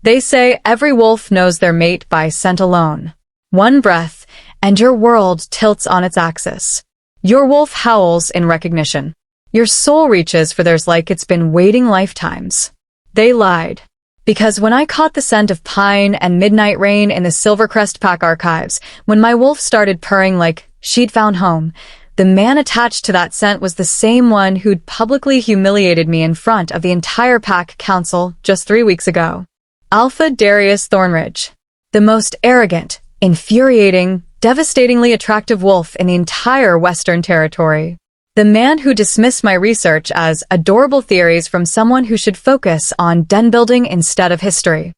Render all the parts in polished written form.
They say every wolf knows their mate by scent alone. One breath, and your world tilts on its axis. Your wolf howls in recognition. Your soul reaches for theirs like it's been waiting lifetimes. They lied. Because when I caught the scent of pine and midnight rain in the Silvercrest Pack archives, when my wolf started purring like she'd found home, the man attached to that scent was the same one who'd publicly humiliated me in front of the entire pack council just 3 weeks ago. Alpha Darius Thornridge. The most arrogant, infuriating, devastatingly attractive wolf in the entire Western Territory. The man who dismissed my research as adorable theories from someone who should focus on den building instead of history.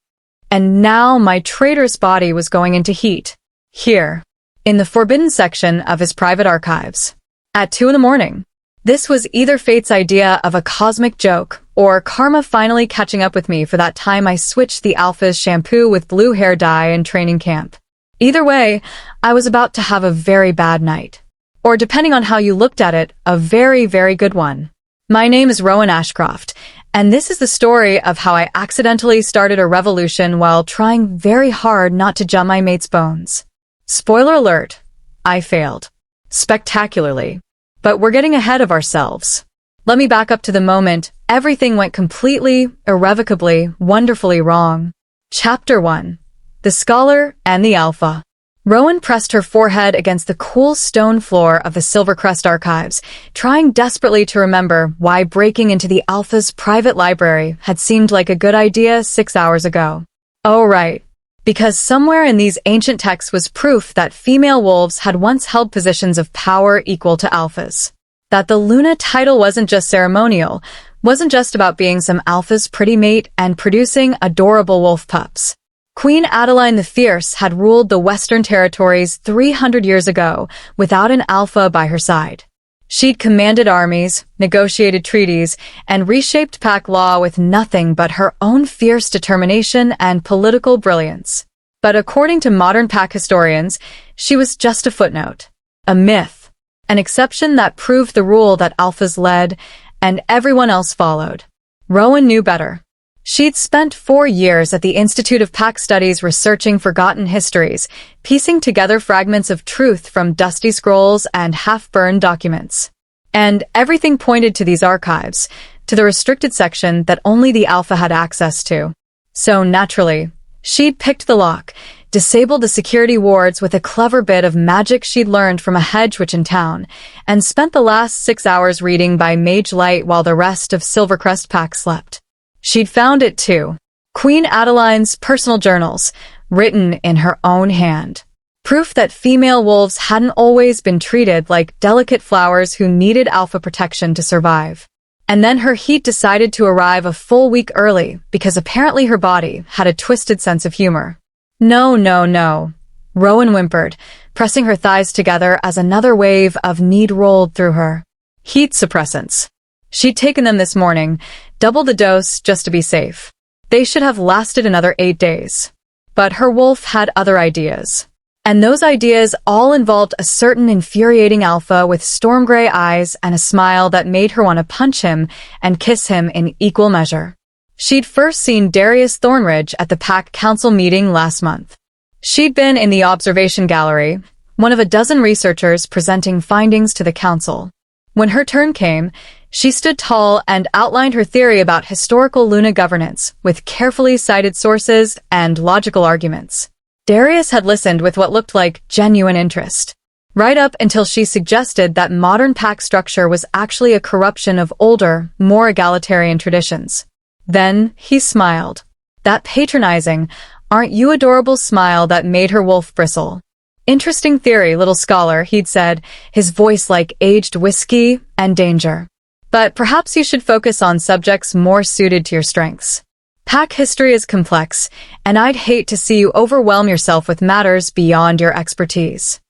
And now my traitorous body was going into heat. Here. In the forbidden section of his private archives. At 2 a.m. This was either fate's idea of a cosmic joke, or karma finally catching up with me for that time I switched the alpha's shampoo with blue hair dye in training camp. Either way, I was about to have a very bad night. Or depending on how you looked at it, a very, very good one. My name is Rowan Ashcroft, and this is the story of how I accidentally started a revolution while trying very hard not to jump my mate's bones. Spoiler alert, I failed. Spectacularly. But we're getting ahead of ourselves. Let me back up to the moment everything went completely, irrevocably, wonderfully wrong. Chapter 1. The Scholar and the Alpha. Rowan pressed her forehead against the cool stone floor of the Silvercrest archives, trying desperately to remember why breaking into the Alpha's private library had seemed like a good idea 6 hours ago. Oh right. Because somewhere in these ancient texts was proof that female wolves had once held positions of power equal to alphas. That the Luna title wasn't just ceremonial, wasn't just about being some alpha's pretty mate and producing adorable wolf pups. Queen Adeline the Fierce had ruled the Western Territories 300 years ago without an alpha by her side. She'd commanded armies, negotiated treaties, and reshaped pack law with nothing but her own fierce determination and political brilliance. But according to modern pack historians, she was just a footnote, a myth, an exception that proved the rule that alphas led and everyone else followed. Rowan knew better. She'd spent 4 years at the Institute of Pack Studies researching forgotten histories, piecing together fragments of truth from dusty scrolls and half-burned documents. And everything pointed to these archives, to the restricted section that only the Alpha had access to. So naturally, she'd picked the lock, disabled the security wards with a clever bit of magic she'd learned from a hedge witch in town, and spent the last 6 hours reading by mage light while the rest of Silvercrest Pack slept. She'd found it too. Queen Adeline's personal journals, written in her own hand. Proof that female wolves hadn't always been treated like delicate flowers who needed alpha protection to survive. And then her heat decided to arrive a full week early because apparently her body had a twisted sense of humor. No, no, no. Rowan whimpered, pressing her thighs together as another wave of need rolled through her. Heat suppressants. She'd taken them this morning, double the dose just to be safe. They should have lasted another 8 days. But her wolf had other ideas. And those ideas all involved a certain infuriating alpha with storm gray eyes and a smile that made her want to punch him and kiss him in equal measure. She'd first seen Darius Thornridge at the Pack Council meeting last month. She'd been in the observation gallery, one of a dozen researchers presenting findings to the council. When her turn came, she stood tall and outlined her theory about historical Luna governance with carefully cited sources and logical arguments. Darius had listened with what looked like genuine interest, right up until she suggested that modern pack structure was actually a corruption of older, more egalitarian traditions. Then he smiled. That patronizing, aren't you adorable smile that made her wolf bristle. Interesting theory, little scholar, he'd said, his voice like aged whiskey and danger. But perhaps you should focus on subjects more suited to your strengths. Pack history is complex, and I'd hate to see you overwhelm yourself with matters beyond your expertise.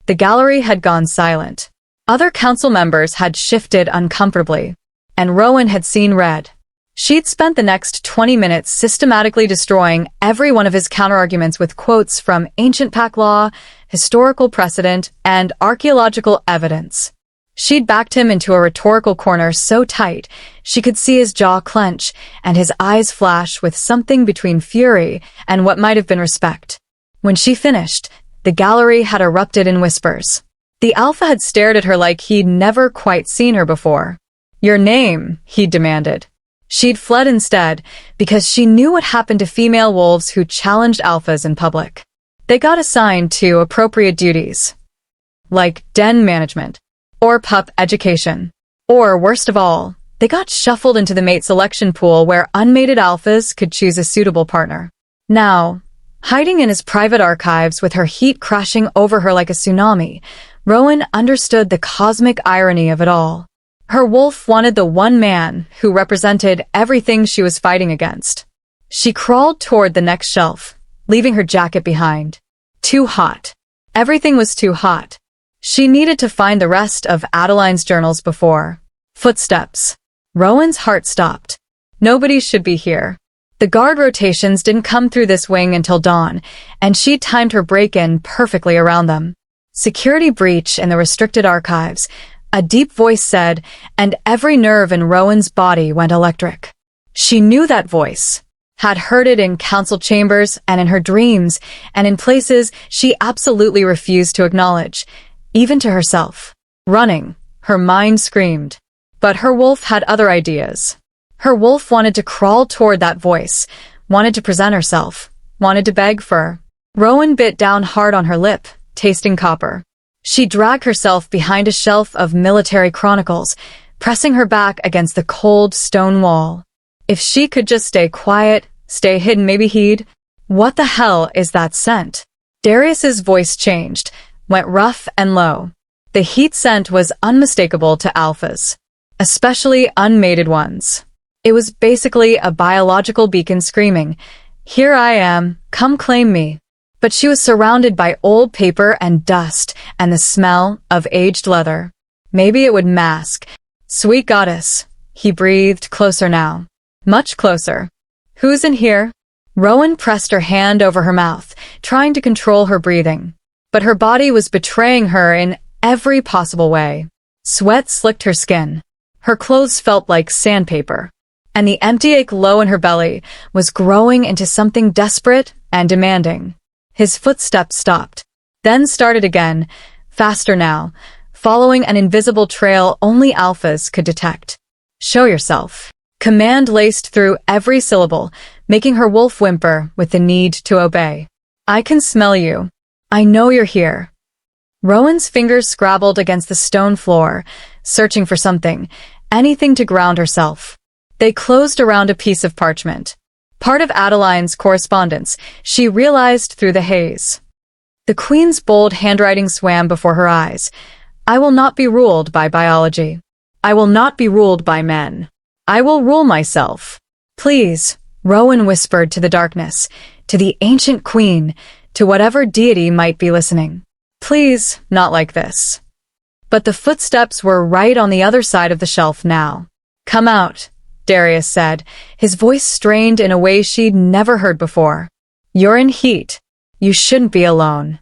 The gallery had gone silent. Other council members had shifted uncomfortably, and Rowan had seen red. She'd spent the next 20 minutes systematically destroying every one of his counterarguments with quotes from ancient pack law, historical precedent, and archaeological evidence. She'd backed him into a rhetorical corner so tight she could see his jaw clench and his eyes flash with something between fury and what might have been respect. When she finished, the gallery had erupted in whispers. The alpha had stared at her like he'd never quite seen her before. "Your name," he demanded. She'd fled instead because she knew what happened to female wolves who challenged alphas in public. They got assigned to appropriate duties, like den management, or pup education. Or, worst of all, they got shuffled into the mate selection pool where unmated alphas could choose a suitable partner. Now, hiding in his private archives with her heat crashing over her like a tsunami, Rowan understood the cosmic irony of it all. Her wolf wanted the one man who represented everything she was fighting against. She crawled toward the next shelf, leaving her jacket behind. Too hot. Everything was too hot. She needed to find the rest of Adeline's journals before. Footsteps. Rowan's heart stopped. Nobody should be here. The guard rotations didn't come through this wing until dawn, and she timed her break-in perfectly around them. Security breach in the restricted archives, a deep voice said, and every nerve in Rowan's body went electric. She knew that voice, had heard it in council chambers and in her dreams, and in places she absolutely refused to acknowledge, even to herself. Running, her mind screamed. But her wolf had other ideas. Her wolf wanted to crawl toward that voice, wanted to present herself, wanted to beg for. Rowan bit down hard on her lip, tasting copper. She dragged herself behind a shelf of military chronicles, pressing her back against the cold stone wall. If she could just stay quiet, stay hidden, maybe he'd... What the hell is that scent? Darius's voice changed, went rough and low. The heat scent was unmistakable to alphas, especially unmated ones. It was basically a biological beacon screaming, "Here I am, come claim me." But she was surrounded by old paper and dust and the smell of aged leather. Maybe it would mask. "Sweet goddess," he breathed closer now. Much closer. "Who's in here?" Rowan pressed her hand over her mouth, trying to control her breathing. But her body was betraying her in every possible way. Sweat slicked her skin. Her clothes felt like sandpaper. And the empty ache low in her belly was growing into something desperate and demanding. His footsteps stopped, then started again, faster now, following an invisible trail only alphas could detect. "Show yourself." Command laced through every syllable, making her wolf whimper with the need to obey. "I can smell you. I know you're here." Rowan's fingers scrabbled against the stone floor, searching for something, anything to ground herself. They closed around a piece of parchment. Part of Adeline's correspondence, she realized through the haze. The Queen's bold handwriting swam before her eyes. "I will not be ruled by biology. I will not be ruled by men. I will rule myself." "Please," Rowan whispered to the darkness, to the ancient queen, to whatever deity might be listening. "Please, not like this." But the footsteps were right on the other side of the shelf now. "Come out," Darius said, his voice strained in a way she'd never heard before. "You're in heat. You shouldn't be alone."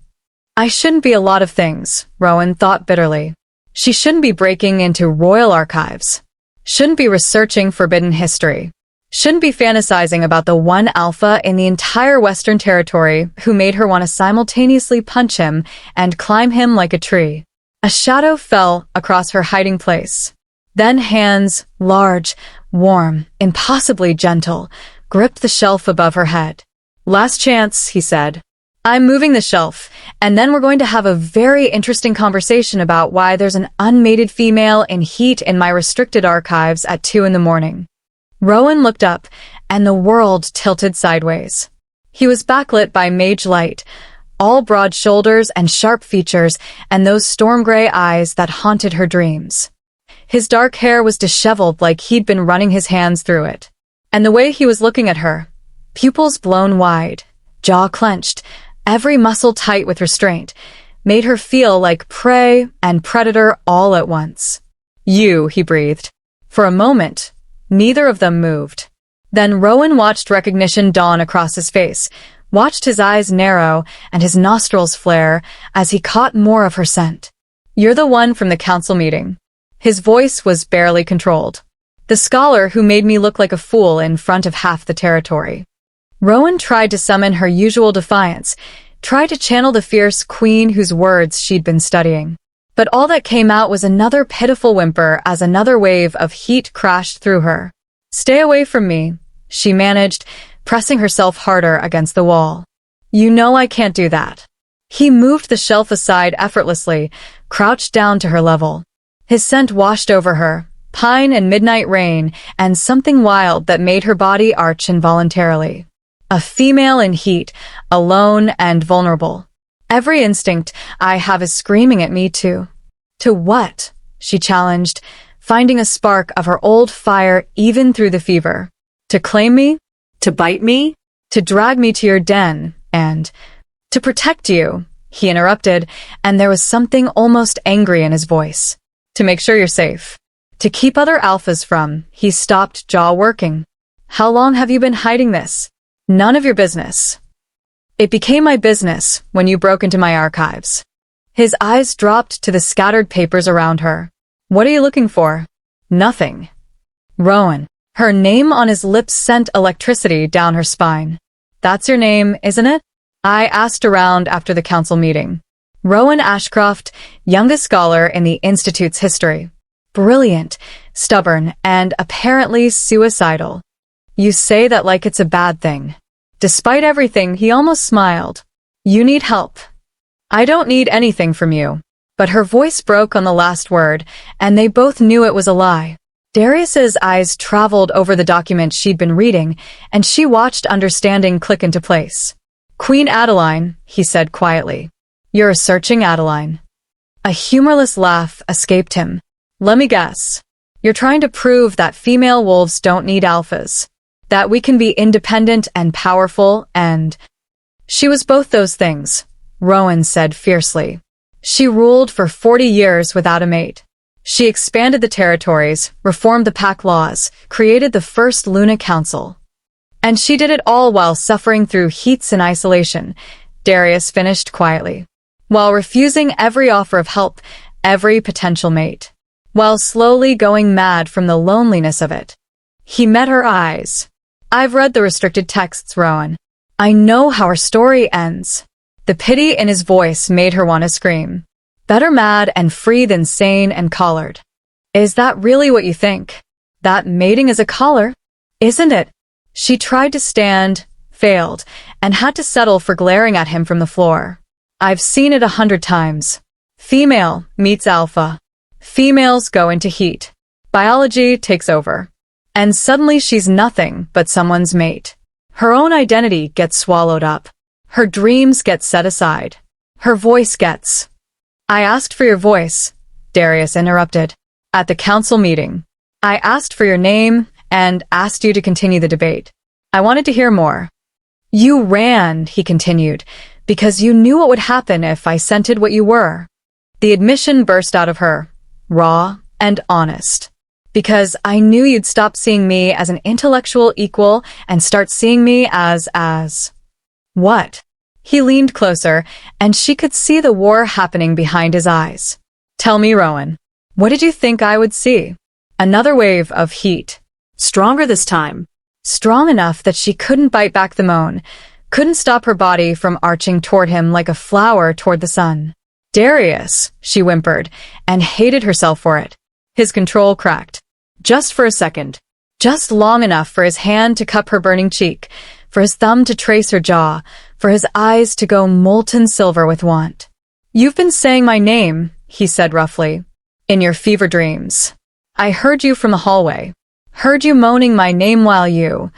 "I shouldn't be a lot of things," Rowan thought bitterly. She shouldn't be breaking into royal archives. Shouldn't be researching forbidden history. Shouldn't be fantasizing about the one alpha in the entire Western Territory who made her want to simultaneously punch him and climb him like a tree. A shadow fell across her hiding place. Then hands, large, warm, impossibly gentle, gripped the shelf above her head. "Last chance," he said. "I'm moving the shelf, and then we're going to have a very interesting conversation about why there's an unmated female in heat in my restricted archives at 2 in the morning. Rowan looked up, and the world tilted sideways. He was backlit by mage light, all broad shoulders and sharp features, and those storm-gray eyes that haunted her dreams. His dark hair was disheveled like he'd been running his hands through it. And the way he was looking at her, pupils blown wide, jaw clenched, every muscle tight with restraint, made her feel like prey and predator all at once. "You," he breathed. For a moment, neither of them moved. Then Rowan watched recognition dawn across his face, watched his eyes narrow and his nostrils flare as he caught more of her scent. "You're the one from the council meeting." His voice was barely controlled. The scholar who made me look like a fool in front of half the territory. Rowan tried to summon her usual defiance, tried to channel the fierce queen whose words she'd been studying. But all that came out was another pitiful whimper as another wave of heat crashed through her. "Stay away from me," she managed, pressing herself harder against the wall. "You know I can't do that." He moved the shelf aside effortlessly, crouched down to her level. His scent washed over her, pine and midnight rain, and something wild that made her body arch involuntarily. A female in heat, alone and vulnerable. Every instinct I have is screaming at me to what? She challenged, finding a spark of her old fire even through the fever. To claim me? To bite me? To drag me to your den? And to protect you? He interrupted, and there was something almost angry in his voice. To make sure you're safe. To keep other alphas from. He stopped, jaw working. How long have you been hiding this? None of your business. It became my business when you broke into my archives. His eyes dropped to the scattered papers around her. What are you looking for? Nothing. Rowan. Her name on his lips sent electricity down her spine. That's your name, isn't it? I asked around after the council meeting. Rowan Ashcroft, youngest scholar in the Institute's history. Brilliant, stubborn, and apparently suicidal. You say that like it's a bad thing. Despite everything, he almost smiled. You need help. I don't need anything from you. But her voice broke on the last word, and they both knew it was a lie. Darius's eyes traveled over the document she'd been reading, and she watched understanding click into place. Queen Adeline, he said quietly. You're a searching Adeline. A humorless laugh escaped him. Let me guess. You're trying to prove that female wolves don't need alphas. That we can be independent and powerful and... She was both those things, Rowan said fiercely. She ruled for 40 years without a mate. She expanded the territories, reformed the pack laws, created the first Luna Council. And she did it all while suffering through heats and isolation, Darius finished quietly. While refusing every offer of help, every potential mate. While slowly going mad from the loneliness of it. He met her eyes. I've read the restricted texts, Rowan. I know how her story ends. The pity in his voice made her want to scream. Better mad and free than sane and collared. Is that really what you think? That mating is a collar? Isn't it? She tried to stand, failed, and had to settle for glaring at him from the floor. I've seen it 100 times. Female meets alpha. Females go into heat. Biology takes over. And suddenly she's nothing but someone's mate. Her own identity gets swallowed up. Her dreams get set aside. Her voice gets... I asked for your voice, Darius interrupted. At the council meeting. I asked for your name and asked you to continue the debate. I wanted to hear more. You ran, he continued, because you knew what would happen if I scented what you were. The admission burst out of her, raw and honest. Because I knew you'd stop seeing me as an intellectual equal and start seeing me as... What? He leaned closer, and she could see the war happening behind his eyes. Tell me, Rowan, what did you think I would see? Another wave of heat. Stronger this time. Strong enough that she couldn't bite back the moan, couldn't stop her body from arching toward him like a flower toward the sun. Darius, she whimpered, and hated herself for it. His control cracked. Just for a second. Just long enough for his hand to cup her burning cheek, for his thumb to trace her jaw, for his eyes to go molten silver with want. You've been saying my name, he said roughly, in your fever dreams. I heard you from the hallway. Heard you moaning my name while you...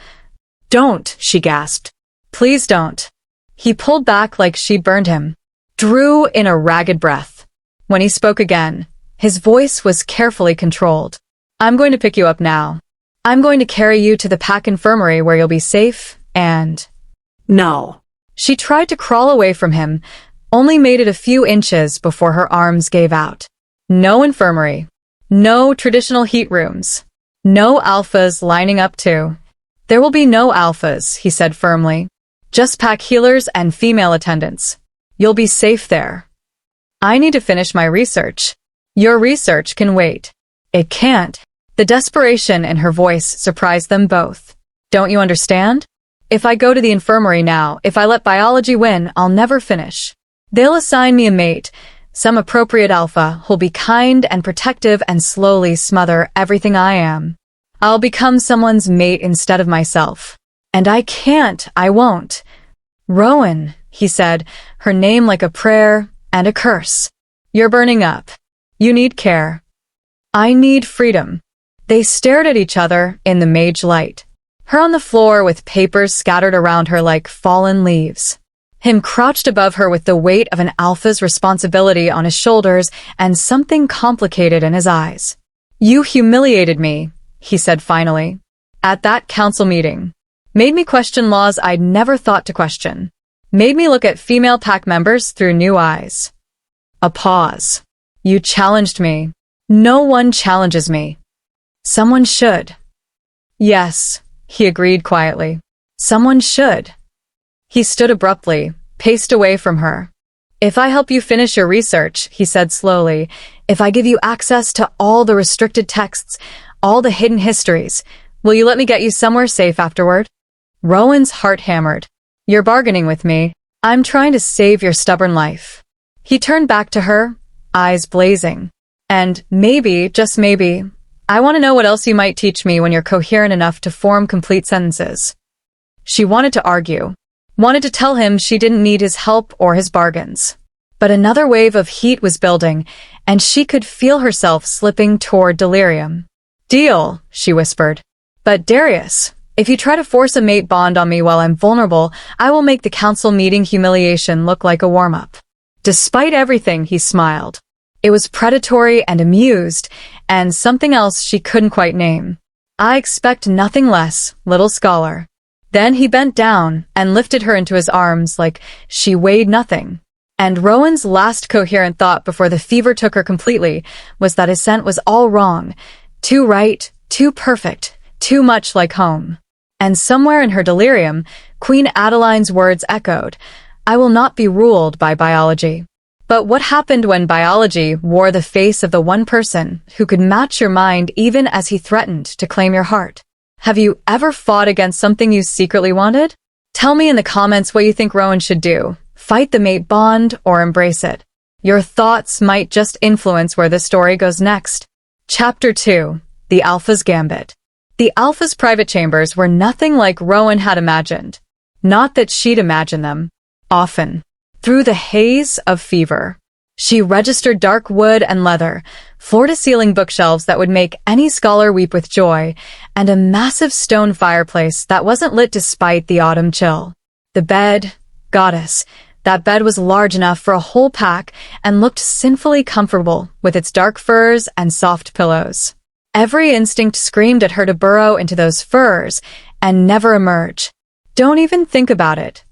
Don't, she gasped. Please don't. He pulled back like she'd burned him. Drew in a ragged breath. When he spoke again, his voice was carefully controlled. I'm going to pick you up now. I'm going to carry you to the pack infirmary where you'll be safe and... No. She tried to crawl away from him, only made it a few inches before her arms gave out. No infirmary. No traditional heat rooms. No alphas lining up too. There will be no alphas, he said firmly. Just pack healers and female attendants. You'll be safe there. I need to finish my research. Your research can wait. It can't. The desperation in her voice surprised them both. Don't you understand? If I go to the infirmary now, if I let biology win, I'll never finish. They'll assign me a mate, some appropriate alpha, who'll be kind and protective and slowly smother everything I am. I'll become someone's mate instead of myself. And I can't, I won't. Rowan, he said, her name like a prayer and a curse. You're burning up. You need care. I need freedom. They stared at each other in the mage light. Her on the floor with papers scattered around her like fallen leaves. Him crouched above her with the weight of an alpha's responsibility on his shoulders and something complicated in his eyes. You humiliated me, he said finally, at that council meeting. Made me question laws I'd never thought to question. Made me look at female pack members through new eyes. A pause. You challenged me. No one challenges me. Someone should. Yes, he agreed quietly. Someone should. He stood abruptly, paced away from her. If I help you finish your research, he said slowly, if I give you access to all the restricted texts, all the hidden histories, will you let me get you somewhere safe afterward? Rowan's heart hammered. You're bargaining with me. I'm trying to save your stubborn life. He turned back to her, eyes blazing. And maybe, just maybe, I want to know what else you might teach me when you're coherent enough to form complete sentences. She wanted to argue, wanted to tell him she didn't need his help or his bargains. But another wave of heat was building, and she could feel herself slipping toward delirium. Deal, she whispered. But Darius, if you try to force a mate bond on me while I'm vulnerable, I will make the council meeting humiliation look like a warm-up. Despite everything, he smiled. It was predatory and amused, and something else she couldn't quite name. I expect nothing less, little scholar. Then he bent down and lifted her into his arms like she weighed nothing. And Rowan's last coherent thought before the fever took her completely was that his scent was all wrong. Too right, too perfect, too much like home. And somewhere in her delirium, Queen Adeline's words echoed, I will not be ruled by biology. But what happened when biology wore the face of the one person who could match your mind even as he threatened to claim your heart? Have you ever fought against something you secretly wanted? Tell me in the comments what you think Rowan should do. Fight the mate bond or embrace it. Your thoughts might just influence where the story goes next. Chapter 2. The Alpha's Gambit. The Alpha's private chambers were nothing like Rowan had imagined. Not that she'd imagined them. Often. Through the haze of fever. She registered dark wood and leather, floor-to-ceiling bookshelves that would make any scholar weep with joy, and a massive stone fireplace that wasn't lit despite the autumn chill. The bed, goddess, that bed was large enough for a whole pack and looked sinfully comfortable with its dark furs and soft pillows. Every instinct screamed at her to burrow into those furs and never emerge. Don't even think about it,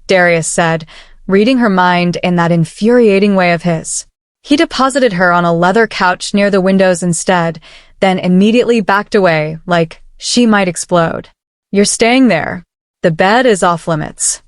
Darius said, reading her mind in that infuriating way of his. He deposited her on a leather couch near the windows instead, then immediately backed away like she might explode. You're staying there. The bed is off limits.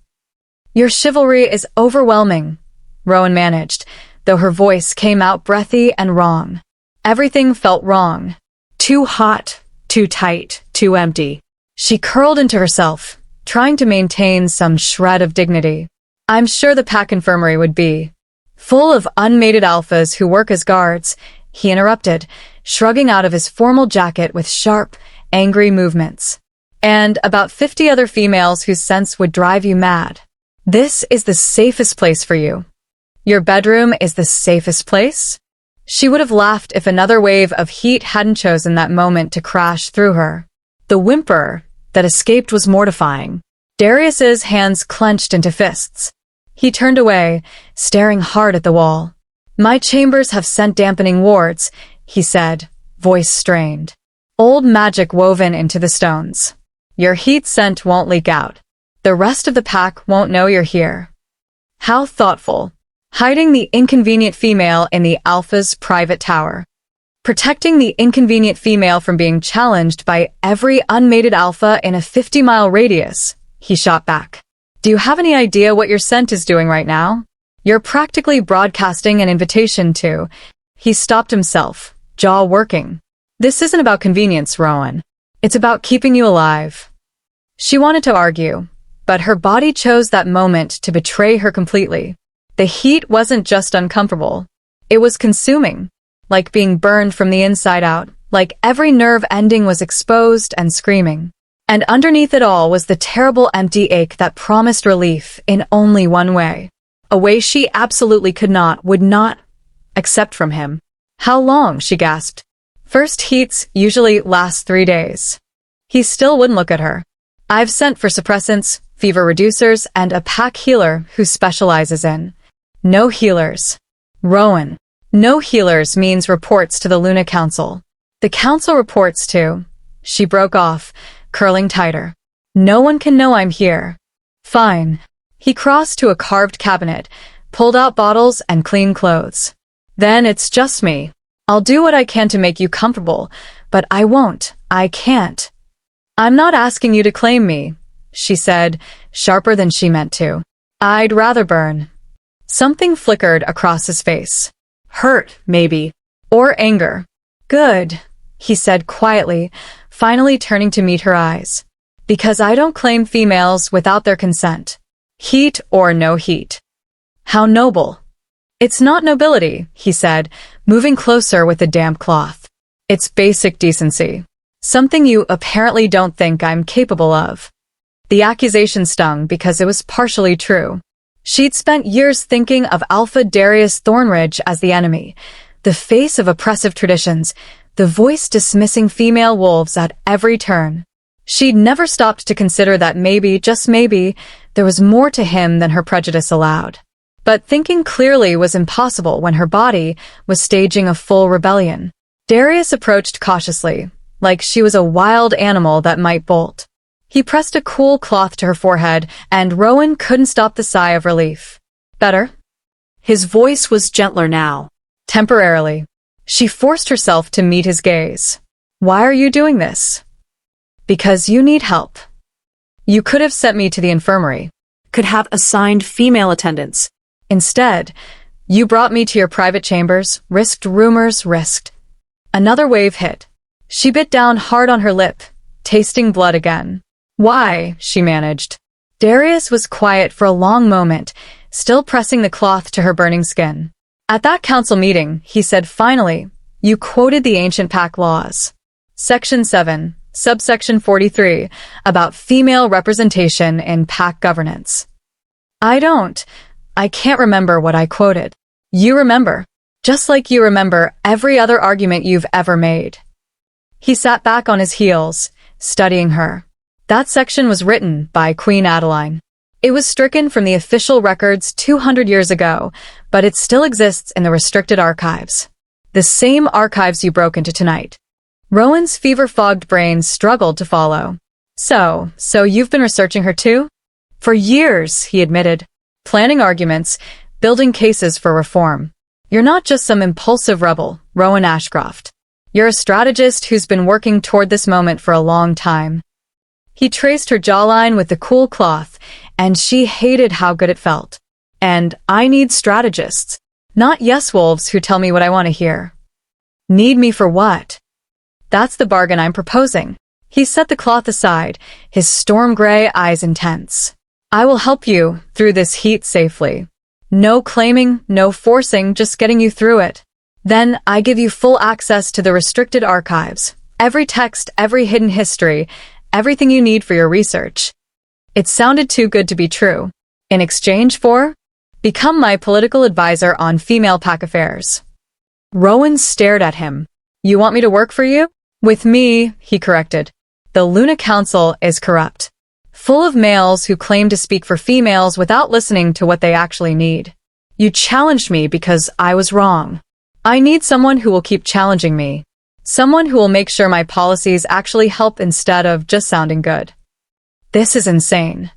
Your chivalry is overwhelming, Rowan managed, though her voice came out breathy and wrong. Everything felt wrong. Too hot, too tight, too empty. She curled into herself, trying to maintain some shred of dignity. I'm sure the pack infirmary would be full of unmated alphas who work as guards, he interrupted, shrugging out of his formal jacket with sharp, angry movements. And about 50 other females whose scents would drive you mad. This is the safest place for you. Your bedroom is the safest place? She would have laughed if another wave of heat hadn't chosen that moment to crash through her. The whimper that escaped was mortifying. Darius's hands clenched into fists. He turned away, staring hard at the wall. My chambers have scent-dampening wards, he said, voice strained. Old magic woven into the stones. Your heat scent won't leak out. The rest of the pack won't know you're here. How thoughtful. Hiding the inconvenient female in the Alpha's private tower. Protecting the inconvenient female from being challenged by every unmated Alpha in a 50-mile radius, he shot back. Do you have any idea what your scent is doing right now? You're practically broadcasting an invitation to. He stopped himself, jaw working. This isn't about convenience, Rowan. It's about keeping you alive. She wanted to argue, but her body chose that moment to betray her completely. The heat wasn't just uncomfortable. It was consuming, like being burned from the inside out, like every nerve ending was exposed and screaming. And underneath it all was the terrible empty ache that promised relief in only one way. A way she absolutely would not accept from him. How long? She gasped. First heats usually last 3 days. He still wouldn't look at her. I've sent for suppressants, fever reducers, and a pack healer who specializes in no healers. Rowan. No healers means reports to the Luna Council. The council reports to... She broke off, curling tighter. No one can know I'm here. Fine. He crossed to a carved cabinet, pulled out bottles and clean clothes. Then it's just me. I'll do what I can to make you comfortable, but I won't. I can't. I'm not asking you to claim me, she said, sharper than she meant to. I'd rather burn. Something flickered across his face. Hurt, maybe. Or anger. Good, he said quietly, finally turning to meet her eyes. Because I don't claim females without their consent. Heat or no heat. How noble. It's not nobility, he said, moving closer with a damp cloth. It's basic decency. Something you apparently don't think I'm capable of. The accusation stung because it was partially true. She'd spent years thinking of Alpha Darius Thornridge as the enemy, the face of oppressive traditions, the voice dismissing female wolves at every turn. She'd never stopped to consider that maybe, just maybe, there was more to him than her prejudice allowed. But thinking clearly was impossible when her body was staging a full rebellion. Darius approached cautiously, like she was a wild animal that might bolt. He pressed a cool cloth to her forehead, and Rowan couldn't stop the sigh of relief. Better? His voice was gentler now. Temporarily. She forced herself to meet his gaze. Why are you doing this? Because you need help. You could have sent me to the infirmary. Could have assigned female attendants. Instead, you brought me to your private chambers, risked rumors, risked. Another wave hit. She bit down hard on her lip, tasting blood again. Why? She managed. Darius was quiet for a long moment, still pressing the cloth to her burning skin. At that council meeting, he said finally, you quoted the ancient pack laws. Section 7, subsection 43, about female representation in pack governance. I can't remember what I quoted. You remember. Just like you remember every other argument you've ever made. He sat back on his heels, studying her. That section was written by Queen Adeline. It was stricken from the official records 200 years ago, but it still exists in the restricted archives. The same archives you broke into tonight. Rowan's fever-fogged brain struggled to follow. So you've been researching her too? For years, he admitted. Planning arguments, building cases for reform. You're not just some impulsive rebel, Rowan Ashcroft. You're a strategist who's been working toward this moment for a long time. He traced her jawline with the cool cloth, and she hated how good it felt. And I need strategists, not yes-wolves who tell me what I want to hear. Need me for what? That's the bargain I'm proposing. He set the cloth aside, his storm-gray eyes intense. I will help you through this heat safely. No claiming, no forcing, just getting you through it. Then I give you full access to the restricted archives, every text, every hidden history, everything you need for your research. It sounded too good to be true. In exchange for? Become my political advisor on female pack affairs. Rowan stared at him. You want me to work for you? With me, he corrected. The Luna Council is corrupt. Full of males who claim to speak for females without listening to what they actually need. You challenged me because I was wrong. I need someone who will keep challenging me. Someone who will make sure my policies actually help instead of just sounding good. This is insane.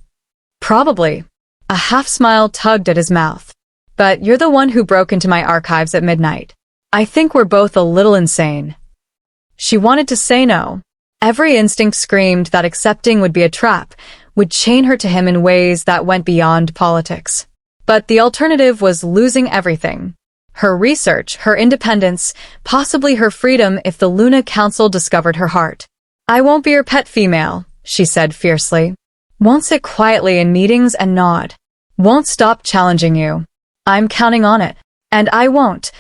Probably. A half-smile tugged at his mouth. But you're the one who broke into my archives at midnight. I think we're both a little insane. She wanted to say no. Every instinct screamed that accepting would be a trap, would chain her to him in ways that went beyond politics. But the alternative was losing everything. her research, her independence, possibly her freedom if the Luna Council discovered her heart. "I won't be your pet female," she said fiercely. "Won't sit quietly in meetings and nod. Won't stop challenging you. I'm counting on it. And I won't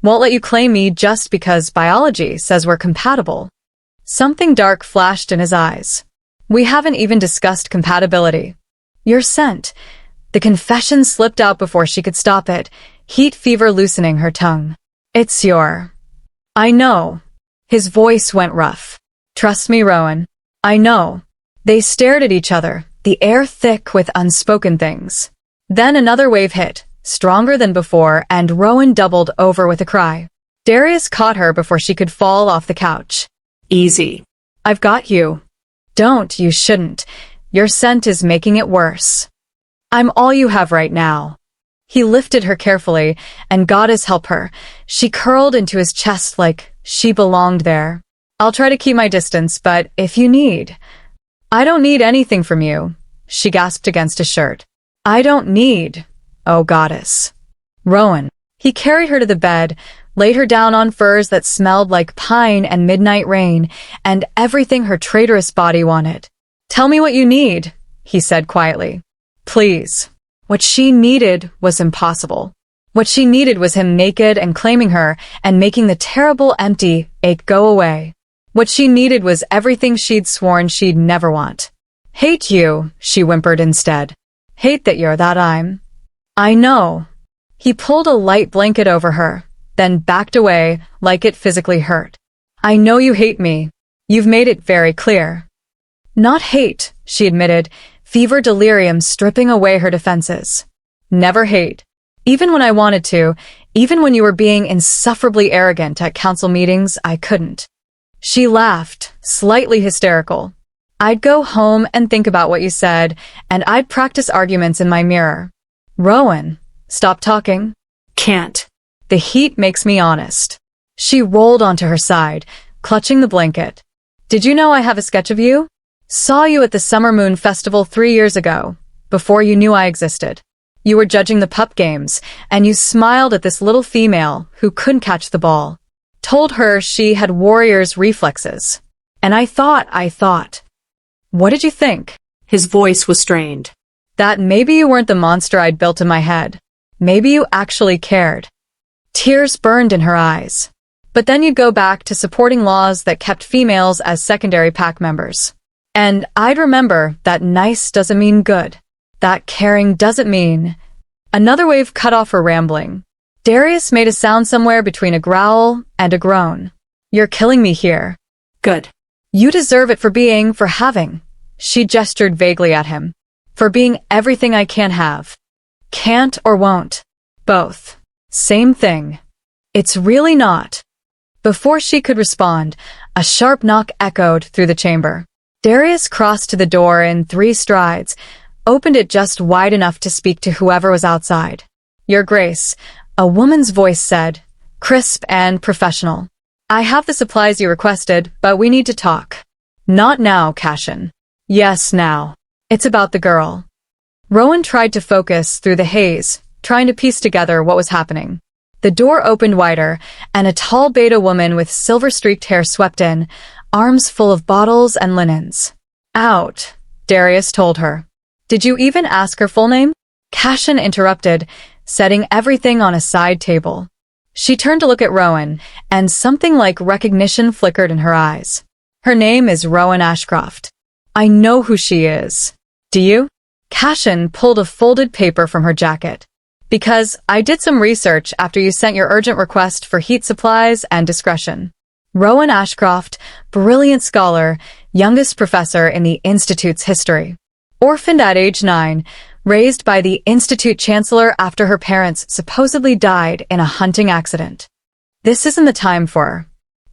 let you claim me just because biology says we're compatible." Something dark flashed in his eyes. "We haven't even discussed compatibility. Your scent." The confession slipped out before she could stop it, heat fever loosening her tongue. "It's your—" "I know." His voice went rough. "Trust me, Rowan. I know." They stared at each other, the air thick with unspoken things. Then another wave hit, stronger than before, and Rowan doubled over with a cry. Darius caught her before she could fall off the couch. "Easy. "I've got you." "Don't, you shouldn't. Your scent is making it worse." "I'm all you have right now." He lifted her carefully, and goddess help her. She curled into his chest like she belonged there. "I'll try to keep my distance, but if you need—" "I don't need anything from you," she gasped against his shirt. "I don't need, oh goddess." "Rowan." He carried her to the bed, laid her down on furs that smelled like pine and midnight rain, and everything her traitorous body wanted. "Tell me what you need," he said quietly. "Please." What she needed was impossible. What she needed was him naked and claiming her and making the terrible empty ache go away. What she needed was everything she'd sworn she'd never want. "Hate you," she whimpered instead. "Hate that you're that I know." He pulled a light blanket over her, then backed away like it physically hurt. "I know you hate me. You've made it very clear." "Not hate," she admitted, fever delirium stripping away her defenses. "Never hate. Even when I wanted to, even when you were being insufferably arrogant at council meetings, I couldn't." She laughed, slightly hysterical. "I'd go home and think about what you said, and I'd practice arguments in my mirror." "Rowan, stop talking." "Can't." "The heat makes me honest." She rolled onto her side, clutching the blanket. "Did you know I have a sketch of you? Saw you at the Summer Moon Festival 3 years ago, before you knew I existed. You were judging the pup games, and you smiled at this little female who couldn't catch the ball. Told her she had warrior's reflexes. And I thought. What did you think?" His voice was strained. "That maybe you weren't the monster I'd built in my head. Maybe you actually cared." Tears burned in her eyes. "But then you'd go back to supporting laws that kept females as secondary pack members. And I'd remember that nice doesn't mean good. That caring doesn't mean—" Another wave cut off her rambling. Darius made a sound somewhere between a growl and a groan. "You're killing me here." "Good." "You deserve it for having." She gestured vaguely at him. "For being everything I can't have. Can't or won't. Both. Same thing." "It's really not." Before she could respond, a sharp knock echoed through the chamber. Darius crossed to the door in 3 strides, opened it just wide enough to speak to whoever was outside. "Your Grace," a woman's voice said, crisp and professional. "I have the supplies you requested, but we need to talk." "Not now, Cashin." "Yes, now. It's about the girl." Rowan tried to focus through the haze, trying to piece together what was happening. The door opened wider, and a tall beta woman with silver-streaked hair swept in, arms full of bottles and linens. "Out," Darius told her. "Did you even ask her full name?" Cashin interrupted, setting everything on a side table. She turned to look at Rowan, and something like recognition flickered in her eyes. "Her name is Rowan Ashcroft. I know who she is. Do you?" Cashin pulled a folded paper from her jacket. "Because I did some research after you sent your urgent request for heat supplies and discretion." Rowan Ashcroft, brilliant scholar, youngest professor in the Institute's history. Orphaned at age 9, raised by the Institute Chancellor after her parents supposedly died in a hunting accident. "This isn't the time for her."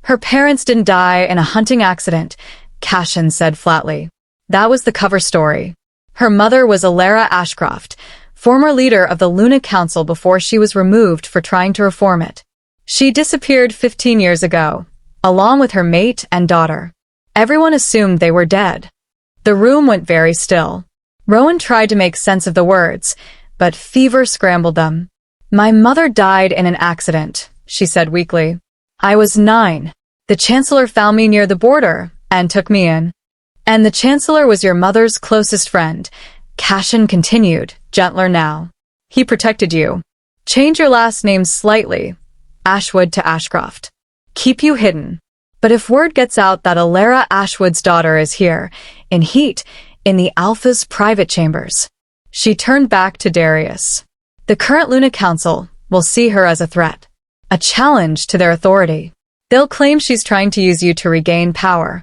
"Her parents didn't die in a hunting accident," Cashin said flatly. "That was the cover story. Her mother was Alara Ashcroft, former leader of the Luna Council before she was removed for trying to reform it. She disappeared 15 years ago, along with her mate and daughter. Everyone assumed they were dead." The room went very still. Rowan tried to make sense of the words, but fever scrambled them. My mother died in an accident, she said weakly. I was 9. The Chancellor found me near the border and took me in. And the Chancellor was your mother's closest friend. Cashin continued, gentler now. He protected you. Change your last name slightly, Ashwood to Ashcroft. Keep you hidden. But if word gets out that Alara Ashwood's daughter is here, in heat, in the Alpha's private chambers. She turned back to Darius. The current Luna Council will see her as a threat, a challenge to their authority. They'll claim she's trying to use you to regain power.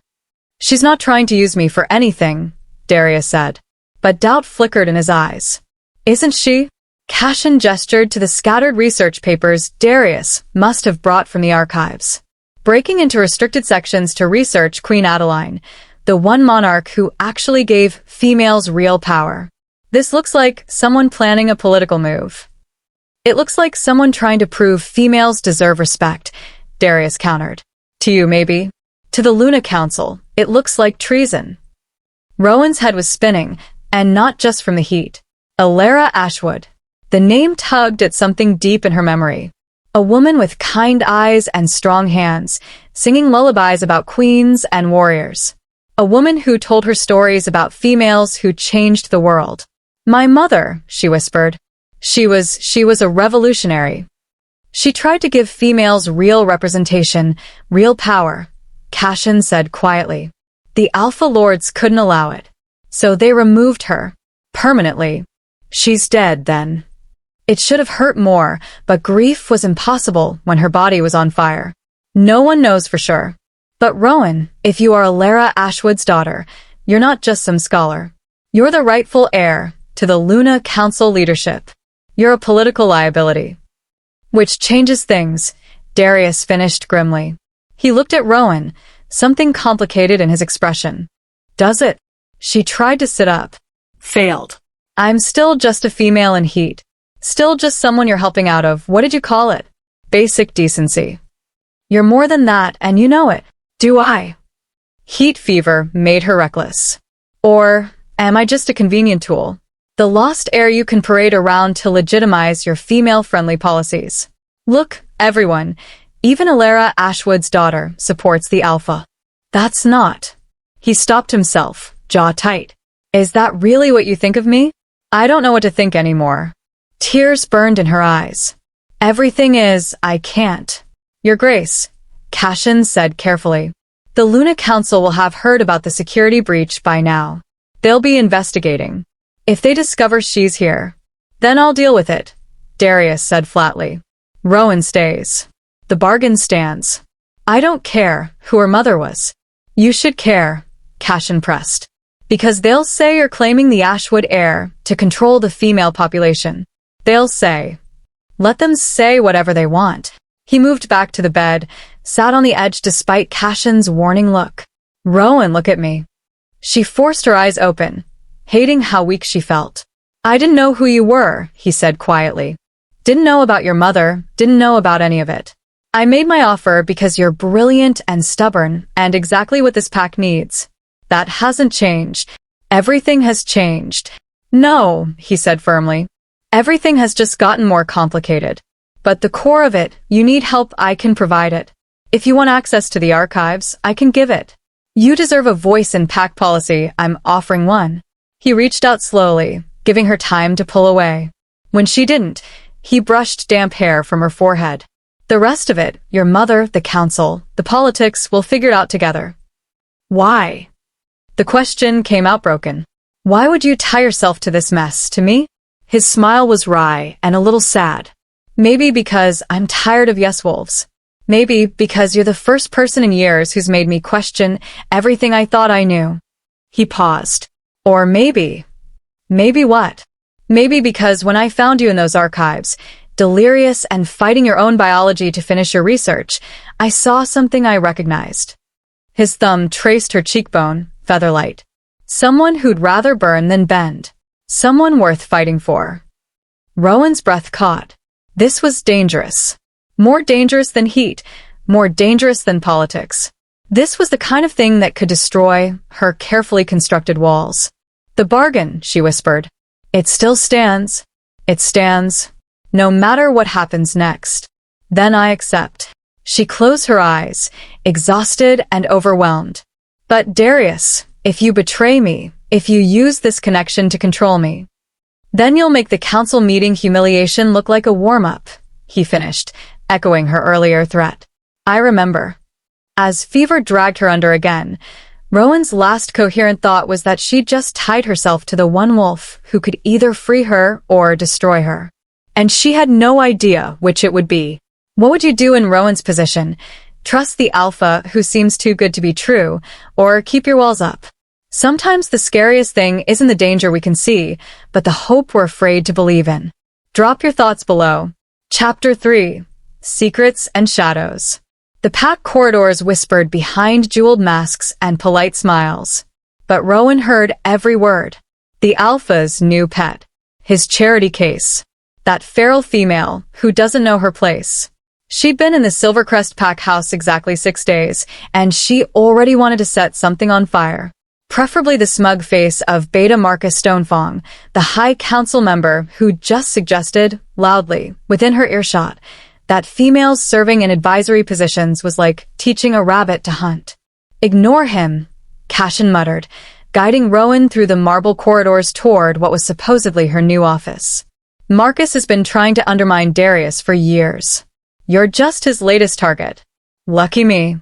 She's not trying to use me for anything, Darius said, but doubt flickered in his eyes. Isn't she? Cashin gestured to the scattered research papers Darius must have brought from the archives. Breaking into restricted sections to research Queen Adeline, the one monarch who actually gave females real power. This looks like someone planning a political move. It looks like someone trying to prove females deserve respect, Darius countered. To you, maybe. To the Luna Council, it looks like treason. Rowan's head was spinning, and not just from the heat. Alara Ashwood. The name tugged at something deep in her memory. A woman with kind eyes and strong hands, singing lullabies about queens and warriors. A woman who told her stories about females who changed the world. My mother, she whispered. She was a revolutionary. She tried to give females real representation, real power, Cashin said quietly. The Alpha Lords couldn't allow it. So they removed her. Permanently. She's dead, then. It should have hurt more, but grief was impossible when her body was on fire. No one knows for sure. But Rowan, if you are Alara Ashwood's daughter, you're not just some scholar. You're the rightful heir to the Luna Council leadership. You're a political liability. Which changes things, Darius finished grimly. He looked at Rowan, something complicated in his expression. Does it? She tried to sit up. Failed. I'm still just a female in heat. Still just someone you're helping out of, what did you call it? Basic decency. You're more than that, and you know it. Do I? Heat fever made her reckless. Or am I just a convenient tool? The lost heir you can parade around to legitimize your female-friendly policies. Look, everyone, even Alara Ashwood's daughter supports the Alpha. That's not. He stopped himself, jaw tight. Is that really what you think of me? I don't know what to think anymore. Tears burned in her eyes. Everything is, I can't. Your Grace, Cashin said carefully. The Luna Council will have heard about the security breach by now. They'll be investigating. If they discover she's here, then I'll deal with it, Darius said flatly. Rowan stays. The bargain stands. I don't care who her mother was. You should care, Cashin pressed. Because they'll say you're claiming the Ashwood heir to control the female population. They'll say. Let them say whatever they want. He moved back to the bed, sat on the edge despite Cashin's warning look. Rowan, look at me. She forced her eyes open, hating how weak she felt. I didn't know who you were, he said quietly. Didn't know about your mother, didn't know about any of it. I made my offer because you're brilliant and stubborn and exactly what this pack needs. That hasn't changed. Everything has changed. No, he said firmly. Everything has just gotten more complicated. But the core of it, you need help, I can provide it. If you want access to the archives, I can give it. You deserve a voice in pack policy, I'm offering one. He reached out slowly, giving her time to pull away. When she didn't, he brushed damp hair from her forehead. The rest of it, your mother, the council, the politics, we'll figure it out together. Why? The question came out broken. Why would you tie yourself to this mess, to me? His smile was wry and a little sad. Maybe because I'm tired of yes wolves. Maybe because you're the first person in years who's made me question everything I thought I knew. He paused. Or maybe what? Maybe because when I found you in those archives, delirious and fighting your own biology to finish your research, I saw something I recognized. His thumb traced her cheekbone, featherlight. Someone who'd rather burn than bend. Someone worth fighting for. Rowan's breath caught. This was dangerous. More dangerous than heat, more dangerous than politics. This was the kind of thing that could destroy her carefully constructed walls. The bargain, she whispered. It still stands. It stands. no matter what happens next. Then I accept. She closed her eyes, exhausted and overwhelmed. But Darius, if you betray me, if you use this connection to control me, then you'll make the council meeting humiliation look like a warm-up, he finished, echoing her earlier threat. I remember. As fever dragged her under again, Rowan's last coherent thought was that she'd just tied herself to the one wolf who could either free her or destroy her. And she had no idea which it would be. What would you do in Rowan's position? Trust the alpha who seems too good to be true, or keep your walls up? Sometimes the scariest thing isn't the danger we can see, but the hope we're afraid to believe in. Drop your thoughts below. Chapter 3. Secrets and Shadows. The pack corridors whispered behind jeweled masks and polite smiles. But Rowan heard every word. The alpha's new pet. His charity case. That feral female who doesn't know her place. She'd been in the Silvercrest pack house exactly 6 days, and she already wanted to set something on fire. Preferably the smug face of Beta Marcus Stonefong, the High Council member who just suggested, loudly, within her earshot, that females serving in advisory positions was like teaching a rabbit to hunt. Ignore him, Cashin muttered, guiding Rowan through the marble corridors toward what was supposedly her new office. Marcus has been trying to undermine Darius for years. You're just his latest target. Lucky me.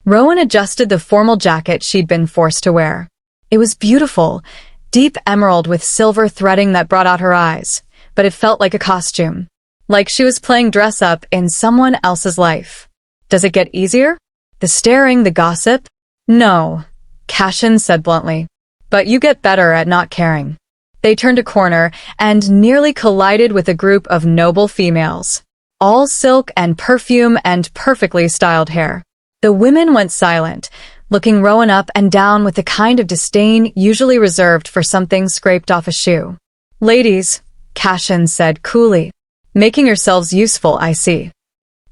Rowan adjusted the formal jacket she'd been forced to wear. It was beautiful, deep emerald with silver threading that brought out her eyes, but it felt like a costume. Like she was playing dress-up in someone else's life. Does it get easier? The staring, the gossip? No, Cashin said bluntly. But you get better at not caring. They turned a corner and nearly collided with a group of noble females. All silk and perfume and perfectly styled hair. The women went silent, looking Rowan up and down with the kind of disdain usually reserved for something scraped off a shoe. Ladies, Cashin said coolly. Making yourselves useful, I see.